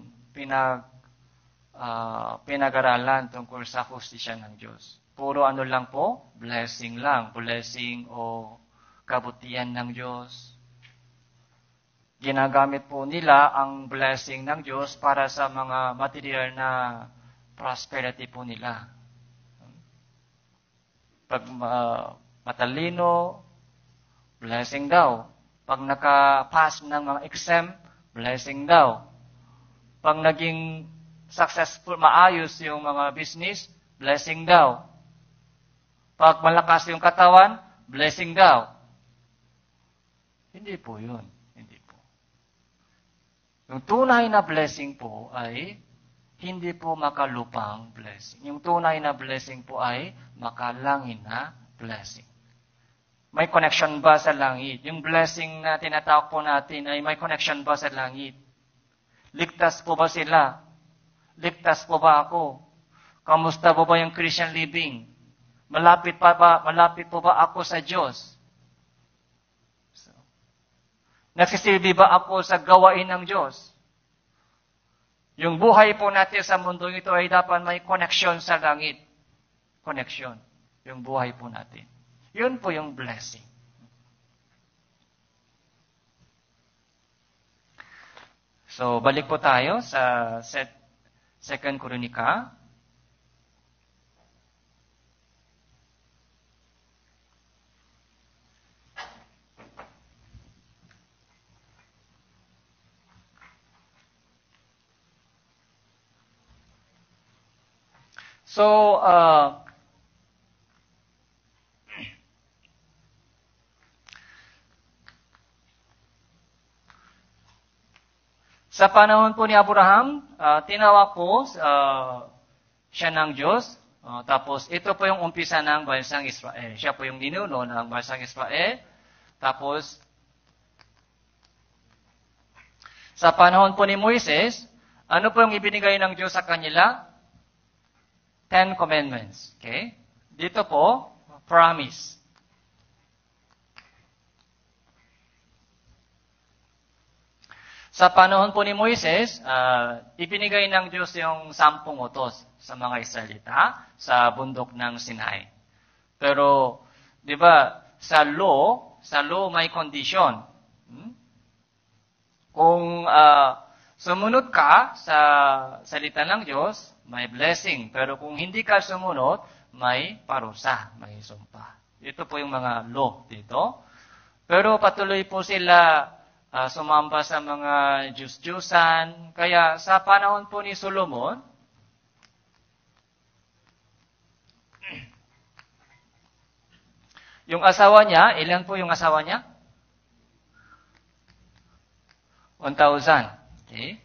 Speaker 1: pinag-aralan tungkol sa hustisya ng Diyos. Puro ano lang po? Blessing lang. Blessing o kabutihan ng Diyos. Ginagamit po nila ang blessing ng Diyos para sa mga material na prosperity po nila. Pag matalino, blessing daw. Pag nakapass ng mga exam, blessing daw. Pag naging successful, maayos yung mga business, blessing daw. Pag malakas yung katawan, blessing daw. Hindi po yun. Hindi po. Yung tunay na blessing po ay hindi po makalupang blessing. Yung tunay na blessing po ay makalangin na blessing. May connection ba sa langit? Yung blessing na tinatawag po natin ay may connection ba sa langit? Ligtas po ba sila? Ligtas po ba ako? Kamusta po ba yung Christian living? Malapit po ba ako sa Diyos? So, nagsisilbi ba ako sa gawain ng Diyos? Yung buhay po natin sa mundo ito ay dapat may connection sa langit. Connection. Yung buhay po natin. Yun po yung blessing. So, balik po tayo sa 2 Kronika. So, sa panahon po ni Abraham, tinawag po siya ng Diyos. Tapos, ito po yung umpisa ng bansang Israel. Siya po yung ninuno ng bansang Israel. Tapos, sa panahon po ni Moises, ano po yung ibinigay ng Diyos sa kanila? 10 Commandments. Okay? Dito po, promise. Sa panahon po ni Moises, ibinigay ng Diyos yung 10 utos sa mga Israelita sa bundok ng Sinai. Pero, di ba, sa law may condition. Kung sumunod ka sa salita ng Diyos, may blessing. Pero kung hindi ka sumunod, may parusa, may sumpa. Ito po yung mga law dito. Pero patuloy po sila sumamba sa mga Diyos-Diyusan. Kaya sa panahon po ni Solomon, yung asawa niya, ilan po yung asawa niya? 1,000. Okay?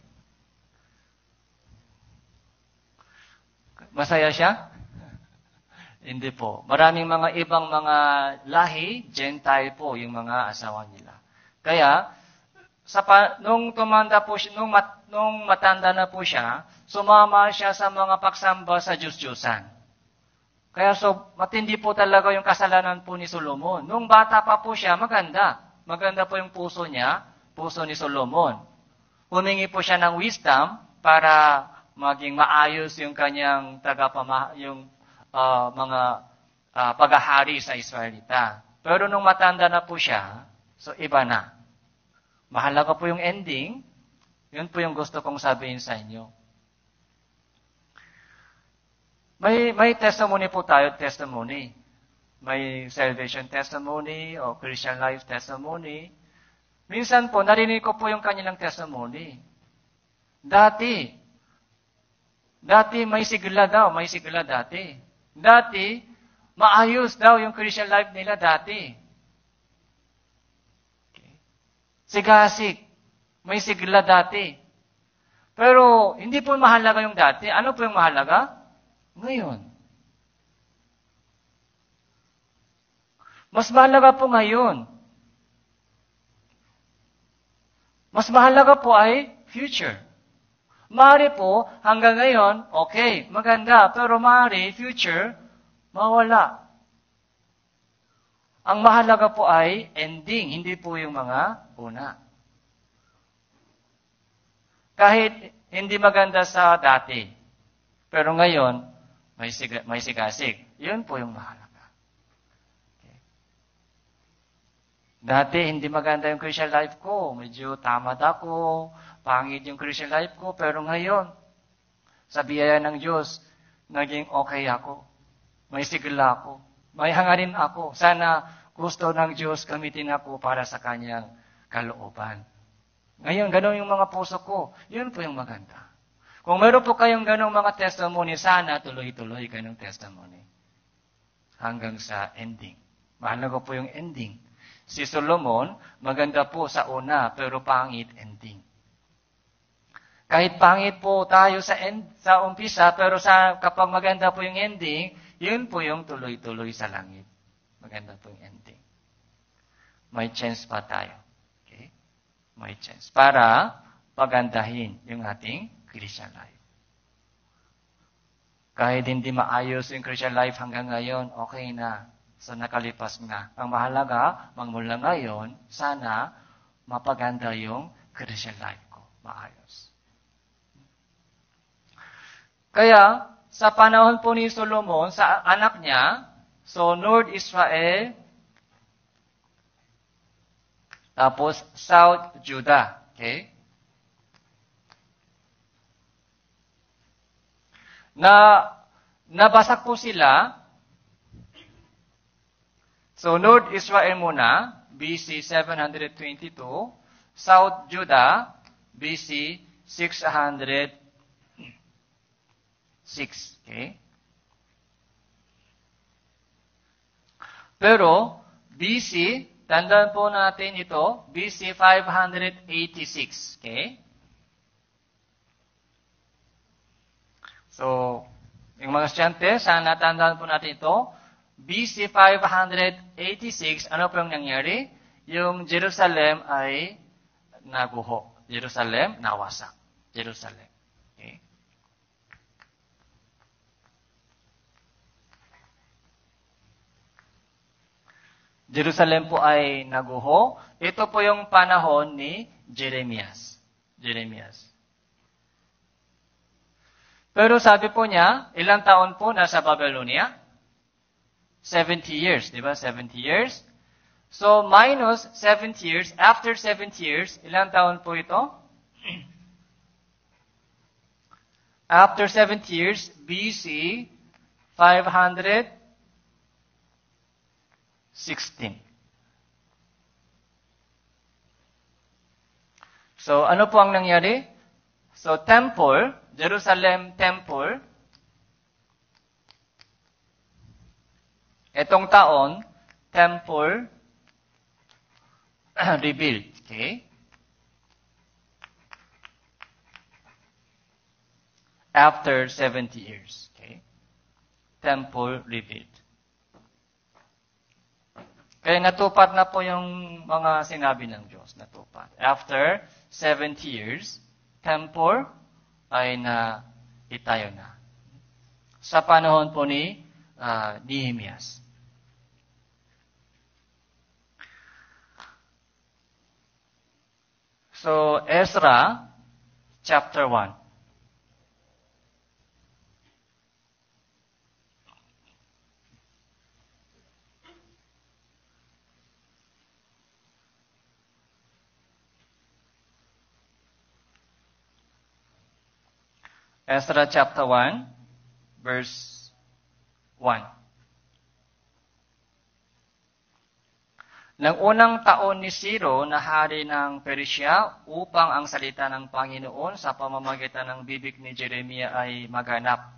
Speaker 1: Masaya siya? Hindi po. Maraming mga ibang mga lahi, Gentile po yung mga asawa nila. Kaya, nung tumanda po siya, nung matanda na po siya, sumama siya sa mga pagsamba sa Diyos-Diyusan. Kaya matindi po talaga yung kasalanan po ni Solomon. Nung bata pa po siya, maganda. Maganda po yung puso niya, puso ni Solomon. Humingi po siya ng wisdom para maging maayos yung kanyang mga paghahari sa Israelita. Pero nung matanda na po siya, so iba na. Mahalaga po yung ending. Yun po yung gusto kong sabihin sa inyo. May testimony po tayo, testimony. May salvation testimony o Christian life testimony. Minsan po, narinig ko po yung kanilang testimony. Dati may sigla dati. Dati, maayos daw yung Christian life nila dati. Sigasig. May sigla dati. Pero, hindi po mahalaga yung dati. Ano po yung mahalaga? Ngayon. Mas mahalaga po ngayon. Mas mahalaga po ay future. Maaari po, hanggang ngayon, okay, maganda. Pero maaari, future, mawala. Ang mahalaga po ay ending, hindi po yung mga una. Kahit hindi maganda sa dati, pero ngayon, may sigasig. Yun po yung mahalaga. Okay. Dati, hindi maganda yung Christian life ko. Medyo tamad ako, pangit yung Christian life ko, pero ngayon, sa biyaya ng Diyos, naging okay ako. May sigla ako. May hangarin ako. Sana gusto ng Diyos gamitin ako para sa kanyang kalooban. Ngayon, ganun yung mga puso ko. Yun po yung maganda. Kung meron po kayong ganung mga testimony, sana tuloy-tuloy ganung testimony. Hanggang sa ending. Mahalaga po yung ending. Si Solomon, maganda po sa una, pero pangit ending. Kahit pangit po tayo sa umpisa, pero kapag maganda po yung ending, yun po yung tuloy-tuloy sa langit. Maganda po yung ending. May chance pa tayo. Okay? May chance. Para pagandahin yung ating Christian life. Kahit hindi maayos yung Christian life hanggang ngayon, okay na. So nakalipas na. Ang mahalaga, magmula ngayon, sana mapaganda yung Christian life ko. Maayos. Kaya, sa panahon po ni Solomon, sa anak niya, so North Israel, tapos South Judah. Okay? Nabasak po sila. So North Israel muna, BC 722, South Judah, BC 606. Okay? Pero, BC, tandaan po natin ito, BC 586. Okay? So, Yung mga estudyante, sana tandaan po natin ito. BC 586, ano po yung nangyari? Yung Jerusalem ay naguho. Jerusalem, nawasak. Jerusalem. Okay? Jerusalem po ay naguho. Ito po yung panahon ni Jeremias. Pero sabi po niya, ilang taon po nasa Babylonia? 70 years, di ba? 70 years. So, minus 70 years. After 70 years, ilang taon po ito? After 70 years, BC 516. So, ano po ang nangyari? So, temple, Jerusalem temple, itong taon, temple rebuilt. Okay? After 70 years. Okay? Temple rebuilt. Kaya natupad na po yung mga sinabi ng Diyos. Natupad. After 70 years, temple ay itayo na. Sa panahon po ni Nehemias. So, Ezra, chapter 1. Ezra chapter 1, verse 1. Nang unang taon ni Ciro na hari ng Persia upang ang salita ng Panginoon sa pamamagitan ng bibig ni Jeremiah ay maganap.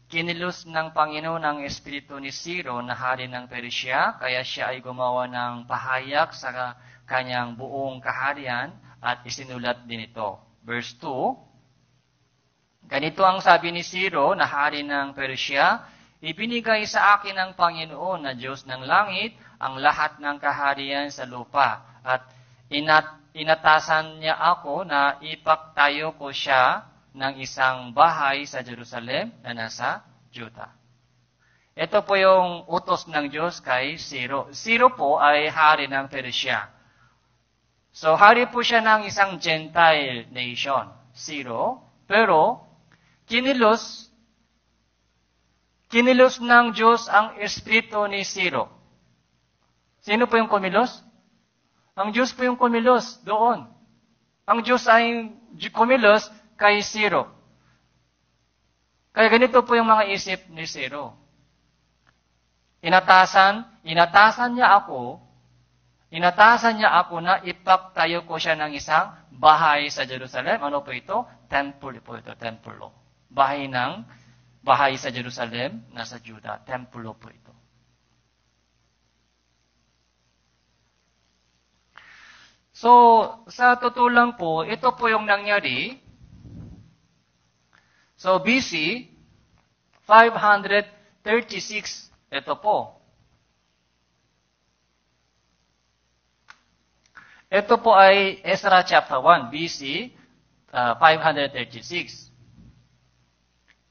Speaker 1: Kinilos ng Panginoon ang espiritu ni Ciro na hari ng Persia, kaya siya ay gumawa ng pahayag sa kanyang buong kaharian at isinulat din ito. Verse 2, ganito ang sabi ni Ciro na hari ng Persia, ibinigay sa akin ng Panginoon na Diyos ng langit ang lahat ng kaharian sa lupa at inatasan niya ako na ipagtayo ko siya ng isang bahay sa Jerusalem na nasa Juda. Ito po yung utos ng Diyos kay Ciro. Ciro po ay hari ng Persia. So, hari po siya ng isang Gentile nation, Ciro, pero kinilos ng Diyos ang espiritu ni Ciro. Sino po yung kumilos? Ang Diyos po yung kumilos doon. Ang Diyos ay kumilos kay Ciro. Kaya ganito po yung mga isip ni Ciro. Inatasan niya ako na ipagtayo ko siya ng isang bahay sa Jerusalem. Ano po ito? Temple po ito, templo. Bahay sa Jerusalem, nasa Juda. Templo po ito. So, sa totoo lang po, ito po yung nangyari. So, BC 536, ito po. Ito po ay Ezra chapter 1, BC 536.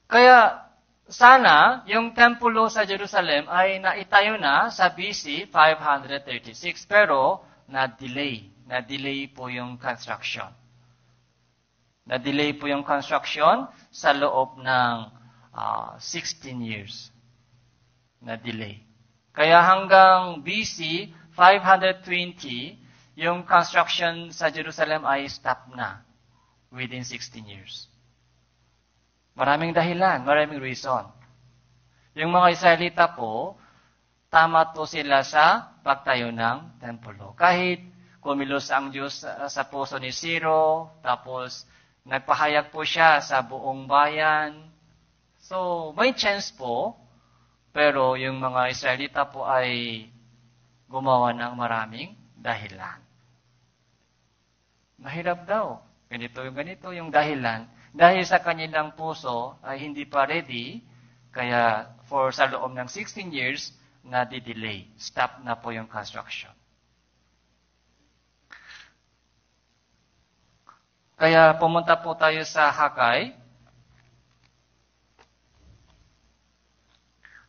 Speaker 1: Kaya, sana, yung templo sa Jerusalem ay naitayo na sa BC 536, pero na-delay. Na-delay po yung construction. Na-delay po yung construction sa loob ng 16 years. Na-delay. Kaya hanggang BC 520, yung construction sa Jerusalem ay stop na within 16 years. Maraming dahilan, maraming reason. Yung mga Israelita po, tama po sila sa pagtayo ng templo. Kahit kumilos ang Diyos sa puso ni Ciro, tapos nagpahayag po siya sa buong bayan. So, may chance po, pero yung mga Israelita po ay gumawa ng maraming dahilan. Mahirap daw. Ganito yung dahilan. Dahil sa kanilang puso ay hindi pa ready, Kaya sa loob ng 16 years, na-delay. Stop na po yung construction. Kaya pumunta po tayo sa Haggai.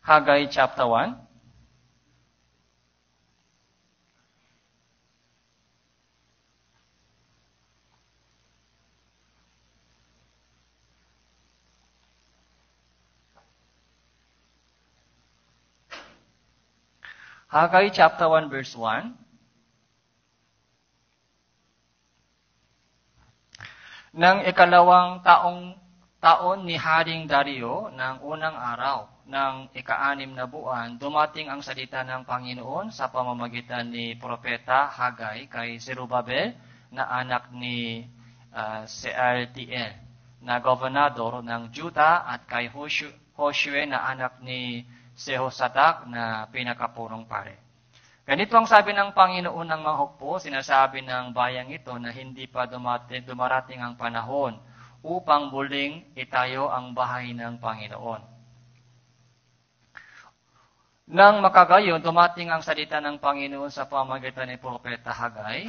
Speaker 1: Haggai chapter 1. Haggai chapter 1 verse 1. Nang ikalawang taon ni Haring Dario ng unang araw ng ika-6 na buwan, dumating ang salita ng Panginoon sa pamamagitan ni Propeta Haggai kay Zerubabel na anak ni Sealtiel na gobernador ng Juda at kay Joshua na anak ni Jehozadak na pinakapurong pare. Ganito ang sabi ng Panginoon ng mga hukbo, sinasabi ng bayang ito na hindi pa dumarating ang panahon upang muling itayo ang bahay ng Panginoon. Nang makagayon, dumating ang salita ng Panginoon sa pamamagitan ni Propeta Haggai,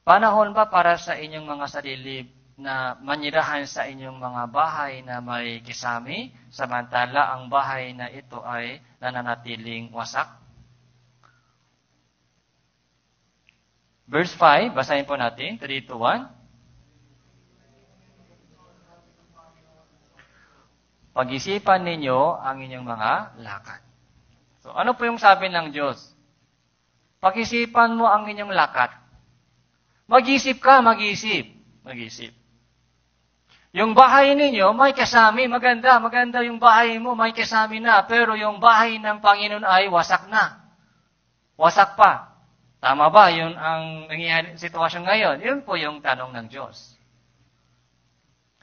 Speaker 1: panahon ba para sa inyong mga sarili na manirahan sa inyong mga bahay na may kisami, samantala ang bahay na ito ay nananatiling wasak? Verse 5, basahin po natin, 3 to 1. Pag-isipan ninyo ang inyong mga lakad. So, ano po yung sabi ng Diyos? Pag-isipan mo ang inyong lakad. Mag-isip ka, mag-isip. Mag-isip. Yung bahay ninyo, may kasami, maganda yung bahay mo, may kasami na, pero yung bahay ng Panginoon ay wasak na. Wasak pa. Tama ba? Yun ang nangyayari sitwasyon ngayon. Yun po yung tanong ng Diyos.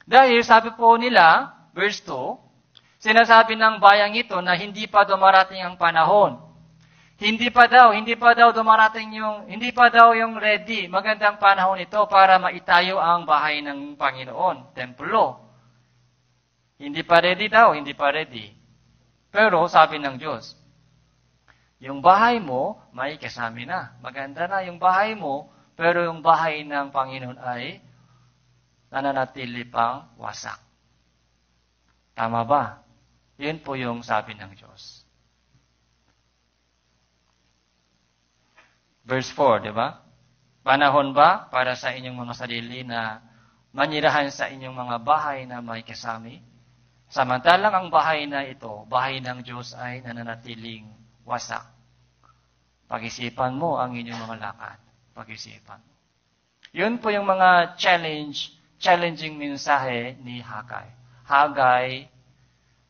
Speaker 1: Dahil sabi po nila, verse 2, sinasabi ng bayang ito na hindi pa dumarating ang panahon. Hindi pa daw dumarating hindi pa daw yung ready, magandang panahon ito para maitayo ang bahay ng Panginoon, templo. Hindi pa ready. Pero sabi ng Diyos, yung bahay mo, may kasami na. Maganda na yung bahay mo, pero yung bahay ng Panginoon ay nananatili pang wasak. Tama ba? Yun po yung sabi ng Diyos. Verse 4, di ba? Panahon ba para sa inyong mga sarili na manirahan sa inyong mga bahay na may kasami? Samantalang ang bahay na ito, bahay ng Diyos ay nananatiling wasak. Pag-isipan mo ang inyong mga lakad. Pag-isipan mo. Yun po yung mga challenging mensahe ni Haggai. Haggai,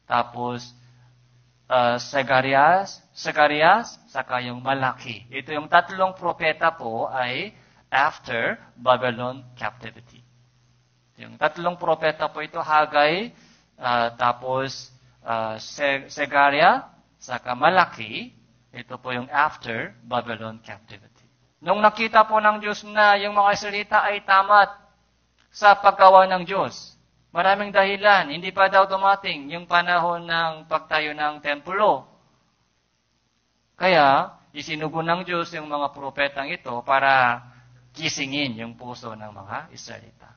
Speaker 1: tapos Zacarias, saka yung Malaki. Ito yung tatlong propeta po ay after Babylon captivity. Yung tatlong propeta po ito, Haggai, tapos Zacarias, saka Malaki. Ito po yung after Babylon captivity. Nung nakita po ng Diyos na yung mga salita ay tamat sa paggawa ng Diyos, maraming dahilan, hindi pa daw dumating yung panahon ng pagtayo ng templo. Kaya, isinugo ng Diyos yung mga propetang ito para gisingin yung puso ng mga Israelita.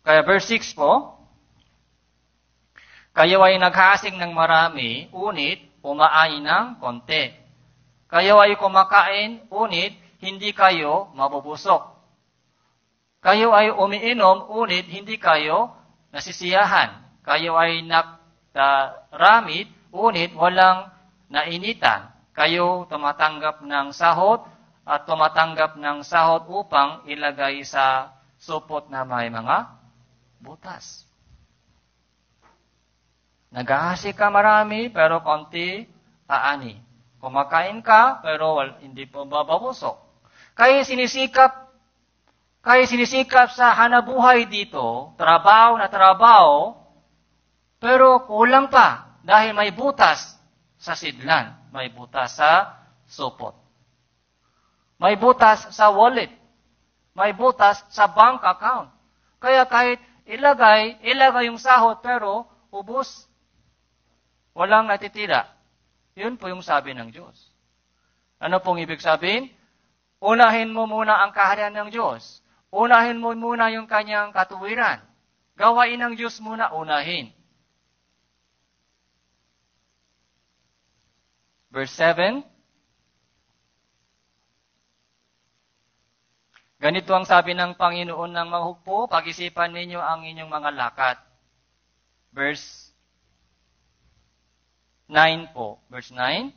Speaker 1: Kaya verse 6 po, kayo ay naghasing ng marami, unit umain ng konti. Kayo ay kumakain, unit hindi kayo mabubusok. Kayo ay umiinom, unit hindi kayo nasisiyahan. Kayo ay nakaramit, unit walang nainitan. Kayo tumatanggap ng sahod at tumatanggap ng sahod upang ilagay sa supot na may mga butas. Naghahasi ka marami, pero konti aani. Kumakain ka, pero hindi po bababusok. Kaya sinisikap sa hanabuhay dito, trabaho na trabaho, pero kulang pa dahil may butas sa sidlan, may butas sa supot. May butas sa wallet, may butas sa bank account. Kaya kahit ilagay yung sahod, pero ubos. Walang natitira. Yun po yung sabi ng Diyos. Ano pong ibig sabihin? Unahin mo muna ang kaharian ng Diyos. Unahin mo muna yung kanyang katuwiran. Gawain ng Diyos muna, unahin. Verse 7. Ganito ang sabi ng Panginoon ng mga hukbo, pag-isipan ninyo ang inyong mga lakat. Verse 9 po. Verse 9.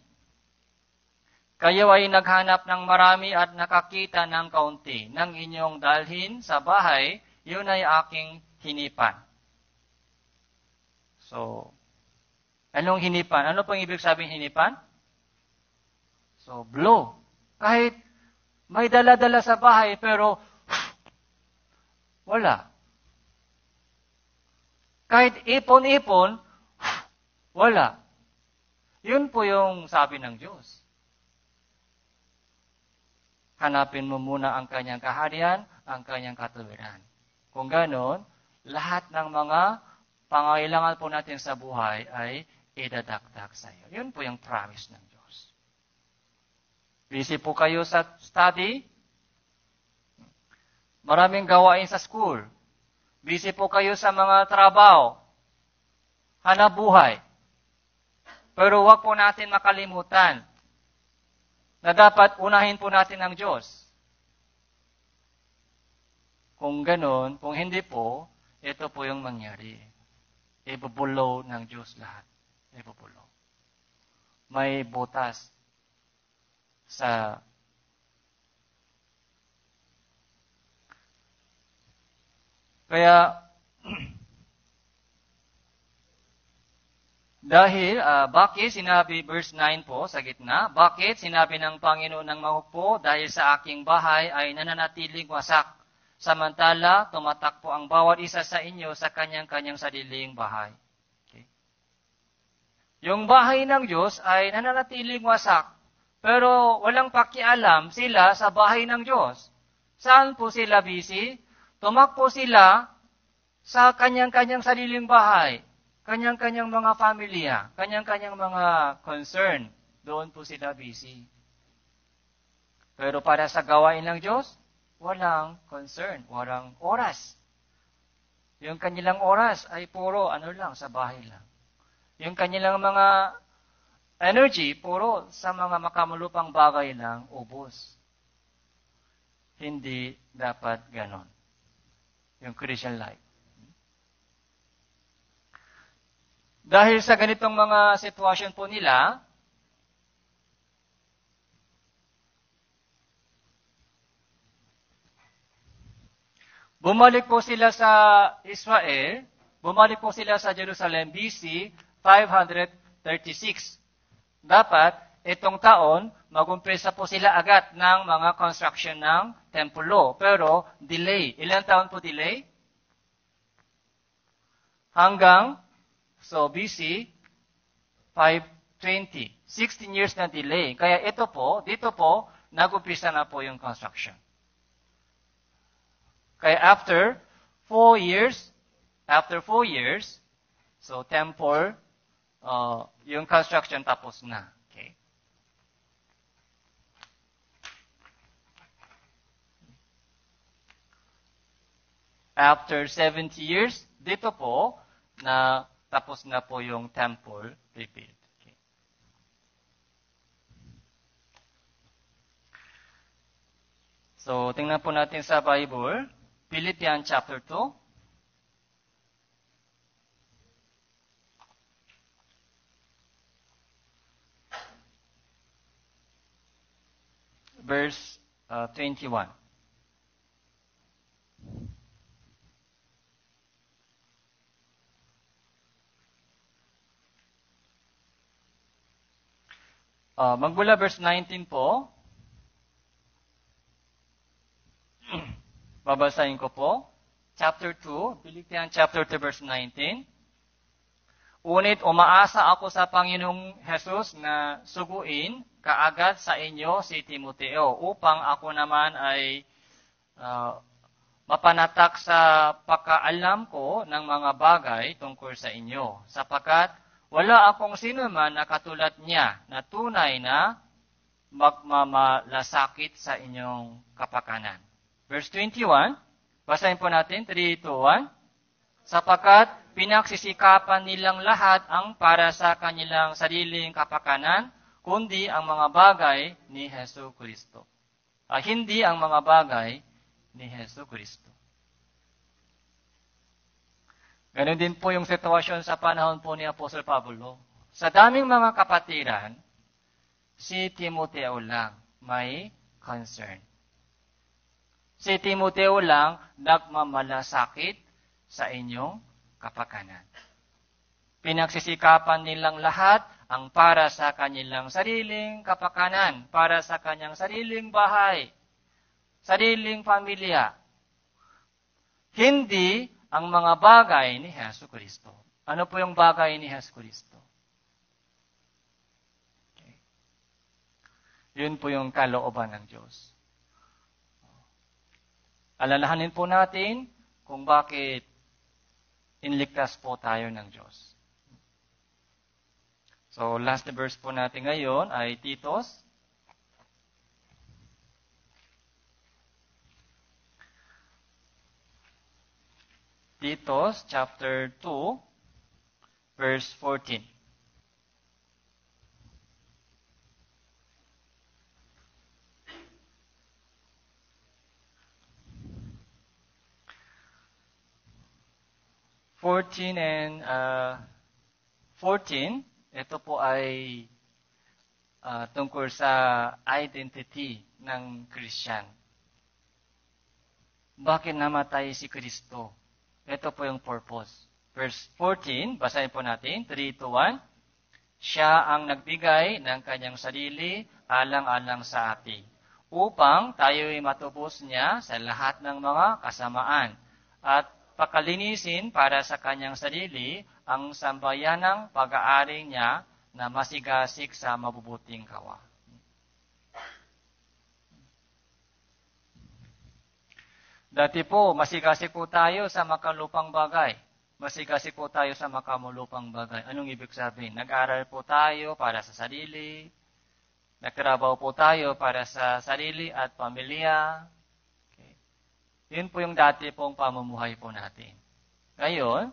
Speaker 1: Kayo ay naghanap ng marami at nakakita ng kaunti ng inyong dalhin sa bahay, yun ay aking hinipan. So, anong hinipan? Ano pong ibig sabihin hinipan? So, blow. Kahit may dala-dala sa bahay, pero wala. Kahit ipon-ipon, wala. Yun po yung sabi ng Diyos. Hanapin mo muna ang kanyang kaharian, ang kanyang katuwiran. Kung ganon, lahat ng mga pangailangan po natin sa buhay ay idadagdag sa iyo. Yun po yung promise ng Diyos. Busy po kayo sa study. Maraming gawain sa school. Busy po kayo sa mga trabaho. Hanap buhay. Pero huwag po natin makalimutan na dapat unahin po natin ang Diyos. Kung ganon, kung hindi po, ito po yung mangyari. Ibubulo ng Diyos lahat. Ibubulo. May butas sa kaya dahil, bakit sinabi, verse 9 po, sa gitna, bakit sinabi ng Panginoon ng mga hukbo, dahil sa aking bahay ay nananatiling wasak, samantala tumatakbo ang bawat isa sa inyo sa kanyang-kanyang sariling bahay. Okay. Yung bahay ng Diyos ay nananatiling wasak, pero walang pakialam sila sa bahay ng Diyos. Saan po sila busy? Tumakbo sila sa kanyang-kanyang sariling bahay. Kanyang-kanyang mga pamilya, kanyang-kanyang mga concern, doon po sila busy. Pero para sa gawain ng Diyos, walang concern, walang oras. Yung kanilang oras ay puro sa bahay lang. Yung kanilang mga energy, puro sa mga makamulupang bagay lang, ubos. Hindi dapat ganon. Yung Christian life. Dahil sa ganitong mga sitwasyon po nila, bumalik po sila sa Israel, bumalik po sila sa Jerusalem BC 536. Dapat, itong taon, mag-umpisa po sila agad ng mga construction ng templo. Pero, delay. Ilang taon po delay? Hanggang BC 520. 16 years na delay. Kaya dito po, nag-umpisa na po yung construction. Kaya after 4 years, temple, yung construction tapos na. Okay? After 70 years, dito po, na tapos na po yung temple rebuild. Okay. So, tingnan po natin sa Bible, Philippians chapter 2. Verse 21. Magmula verse 19 po, babasahin ko po, chapter 2, Philippians chapter 2, verse 19. Unit, umaasa ako sa Panginoong Jesus na suguin kaagad sa inyo si Timoteo upang ako naman ay mapanatak sa pagkaalam ko ng mga bagay tungkol sa inyo, sapagkat wala akong sino man na katulad niya na tunay na magmamalasakit sa inyong kapakanan. Verse 21, basahin po natin, 3, 2, 1. Sapagkat pinagsisikapan nilang lahat ang para sa kanilang sariling kapakanan, kundi ang mga bagay ni Hesu Kristo. Hindi ang mga bagay ni Hesu Kristo. Ganon din po yung sitwasyon sa panahon po ni Apostol Pablo. Sa daming mga kapatiran, si Timoteo lang may concern. Si Timoteo lang nagmamalasakit sa inyong kapakanan. Pinagsisikapan nilang lahat ang para sa kanilang sariling kapakanan, para sa kanyang sariling bahay, sariling pamilya. Hindi ang mga bagay ni Hesu Kristo. Ano po yung bagay ni Hesu Kristo? Okay. Yun po yung kalooban ng Diyos. Alalahanin po natin kung bakit inligtas po tayo ng Diyos. So, last verse po natin ngayon ay Titos. Titos, chapter 2, verse 14. And 14, ito po ay tungkol sa identity ng Christian. Bakit namatay si Kristo? Ito po yung purpose. Verse 14, basahin po natin, 3, 2, 1. Siya ang nagbigay ng kanyang sarili alang-alang sa atin, upang tayo'y matubos niya sa lahat ng mga kasamaan, at pakalinisin para sa kanyang sarili ang sambayanang pag-aari niya na masigasig sa mabubuting gawa. Dati po, masigasig po tayo sa makalupang bagay. Masigasig po tayo sa makamulupang bagay. Anong ibig sabihin? Nag-aral po tayo para sa sarili. Nagtrabaho po tayo para sa sarili at pamilya. Okay. Yun po yung dati pong pamumuhay po natin. Ngayon,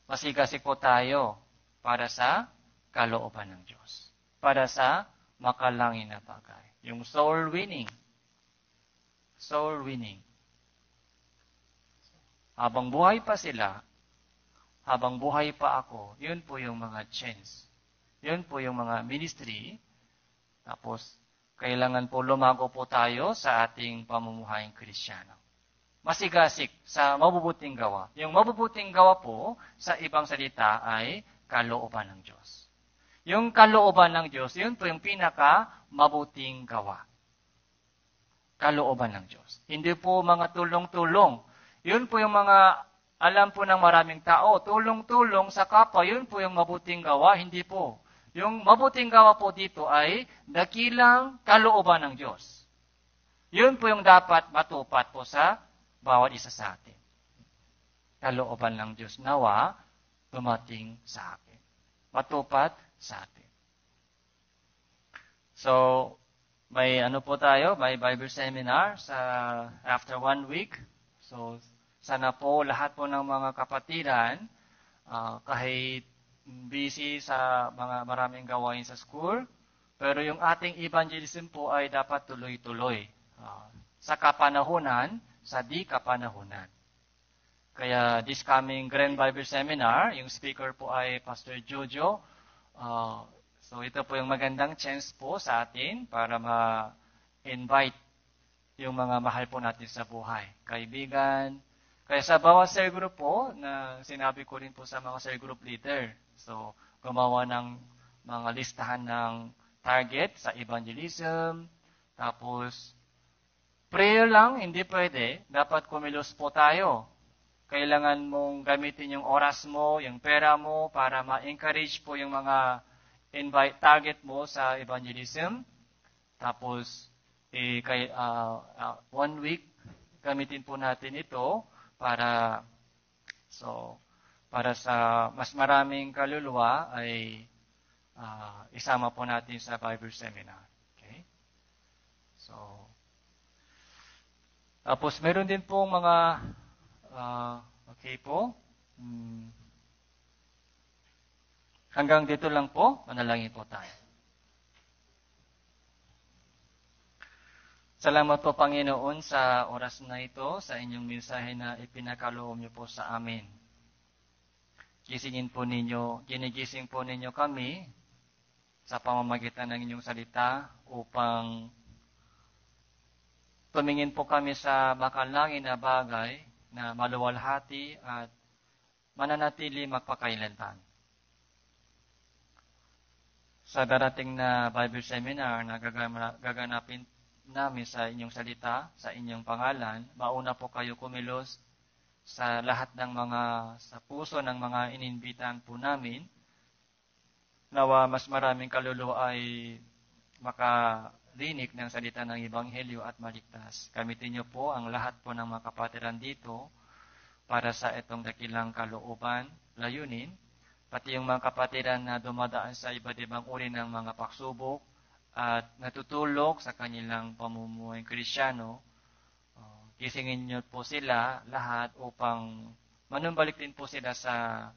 Speaker 1: masigasig po tayo para sa kalooban ng Diyos. Para sa makalangin na bagay. Yung soul winning. Soul winning. Habang buhay pa sila, habang buhay pa ako, yun po yung mga chance. Yun po yung mga ministry. Tapos, kailangan po lumago po tayo sa ating pamumuhayang Kristiyano. Masigasig sa mabubuting gawa. Yung mabubuting gawa po, sa ibang salita, ay kalooban ng Diyos. Yung kalooban ng Diyos, yun po yung pinaka-mabuting gawa. Kalooban ng Diyos. Hindi po mga tulong-tulong. Yun po yung mga alam po ng maraming tao, tulong-tulong sa kapwa, yun po yung mabuting gawa, hindi po. Yung mabuting gawa po dito ay dakilang kalooban ng Diyos. Yun po yung dapat matupat po sa bawat isa sa atin. Kalooban ng Diyos nawa, dumating sa akin. Matupat sa atin. So, may po tayo, may Bible seminar sa after 1 week. So, sana po lahat po ng mga kapatiran, kahit busy sa mga maraming gawain sa school, pero yung ating evangelism po ay dapat tuloy-tuloy. Sa kapanahunan, sa di kapanahunan. Kaya this coming Grand Bible Seminar, yung speaker po ay Pastor Jojo. So ito po yung magandang chance po sa atin para ma-invite yung mga mahal po natin sa buhay. Kaibigan. Kaya sa bawat cell group po, na sinabi ko rin po sa mga cell group leader. So, gumawa ng mga listahan ng target sa evangelism. Tapos, prayer lang, hindi pwede. Dapat kumilos po tayo. Kailangan mong gamitin yung oras mo, yung pera mo, para ma-encourage po yung mga invite target mo sa evangelism. Tapos, 1 week, gamitin po natin ito para sa mas maraming kaluluwa ay isama po natin sa Bible Seminar. Okay? So, tapos meron din po mga, okay po, hanggang dito lang po, manalangin po tayo. Salamat po, Panginoon, sa oras na ito, sa inyong mensahe na ipinakaloob niyo po sa amin. Ginigising po ninyo kami sa pamamagitan ng inyong salita upang tumingin po kami sa makalangin na bagay na maluwalhati at mananatili magpakailanman. Sa darating na Bible Seminar na gaganapin namin sa inyong salita, sa inyong pangalan, mauna po kayo kumilos sa lahat ng sa puso ng mga ininbitan po namin, nawa mas maraming kaluluwa ay makarinig ng salita ng Ebanghelyo at maligtas. Gamitin niyo po ang lahat po ng mga kapatiran dito para sa itong dakilang kalooban, layunin, pati yung mga kapatiran na dumadaan sa iba't ibang uri ng mga pagsubok at natutulog sa kanilang pamumuhay Kristyano. Gisingin niyo po sila lahat upang manumbalik din po sila sa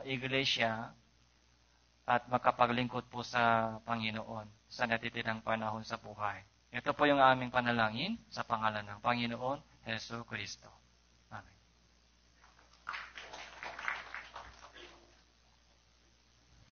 Speaker 1: iglesia at makapaglingkod po sa Panginoon sa natitirang panahon sa buhay. Ito po yung aming panalangin sa pangalan ng Panginoon Hesus Kristo.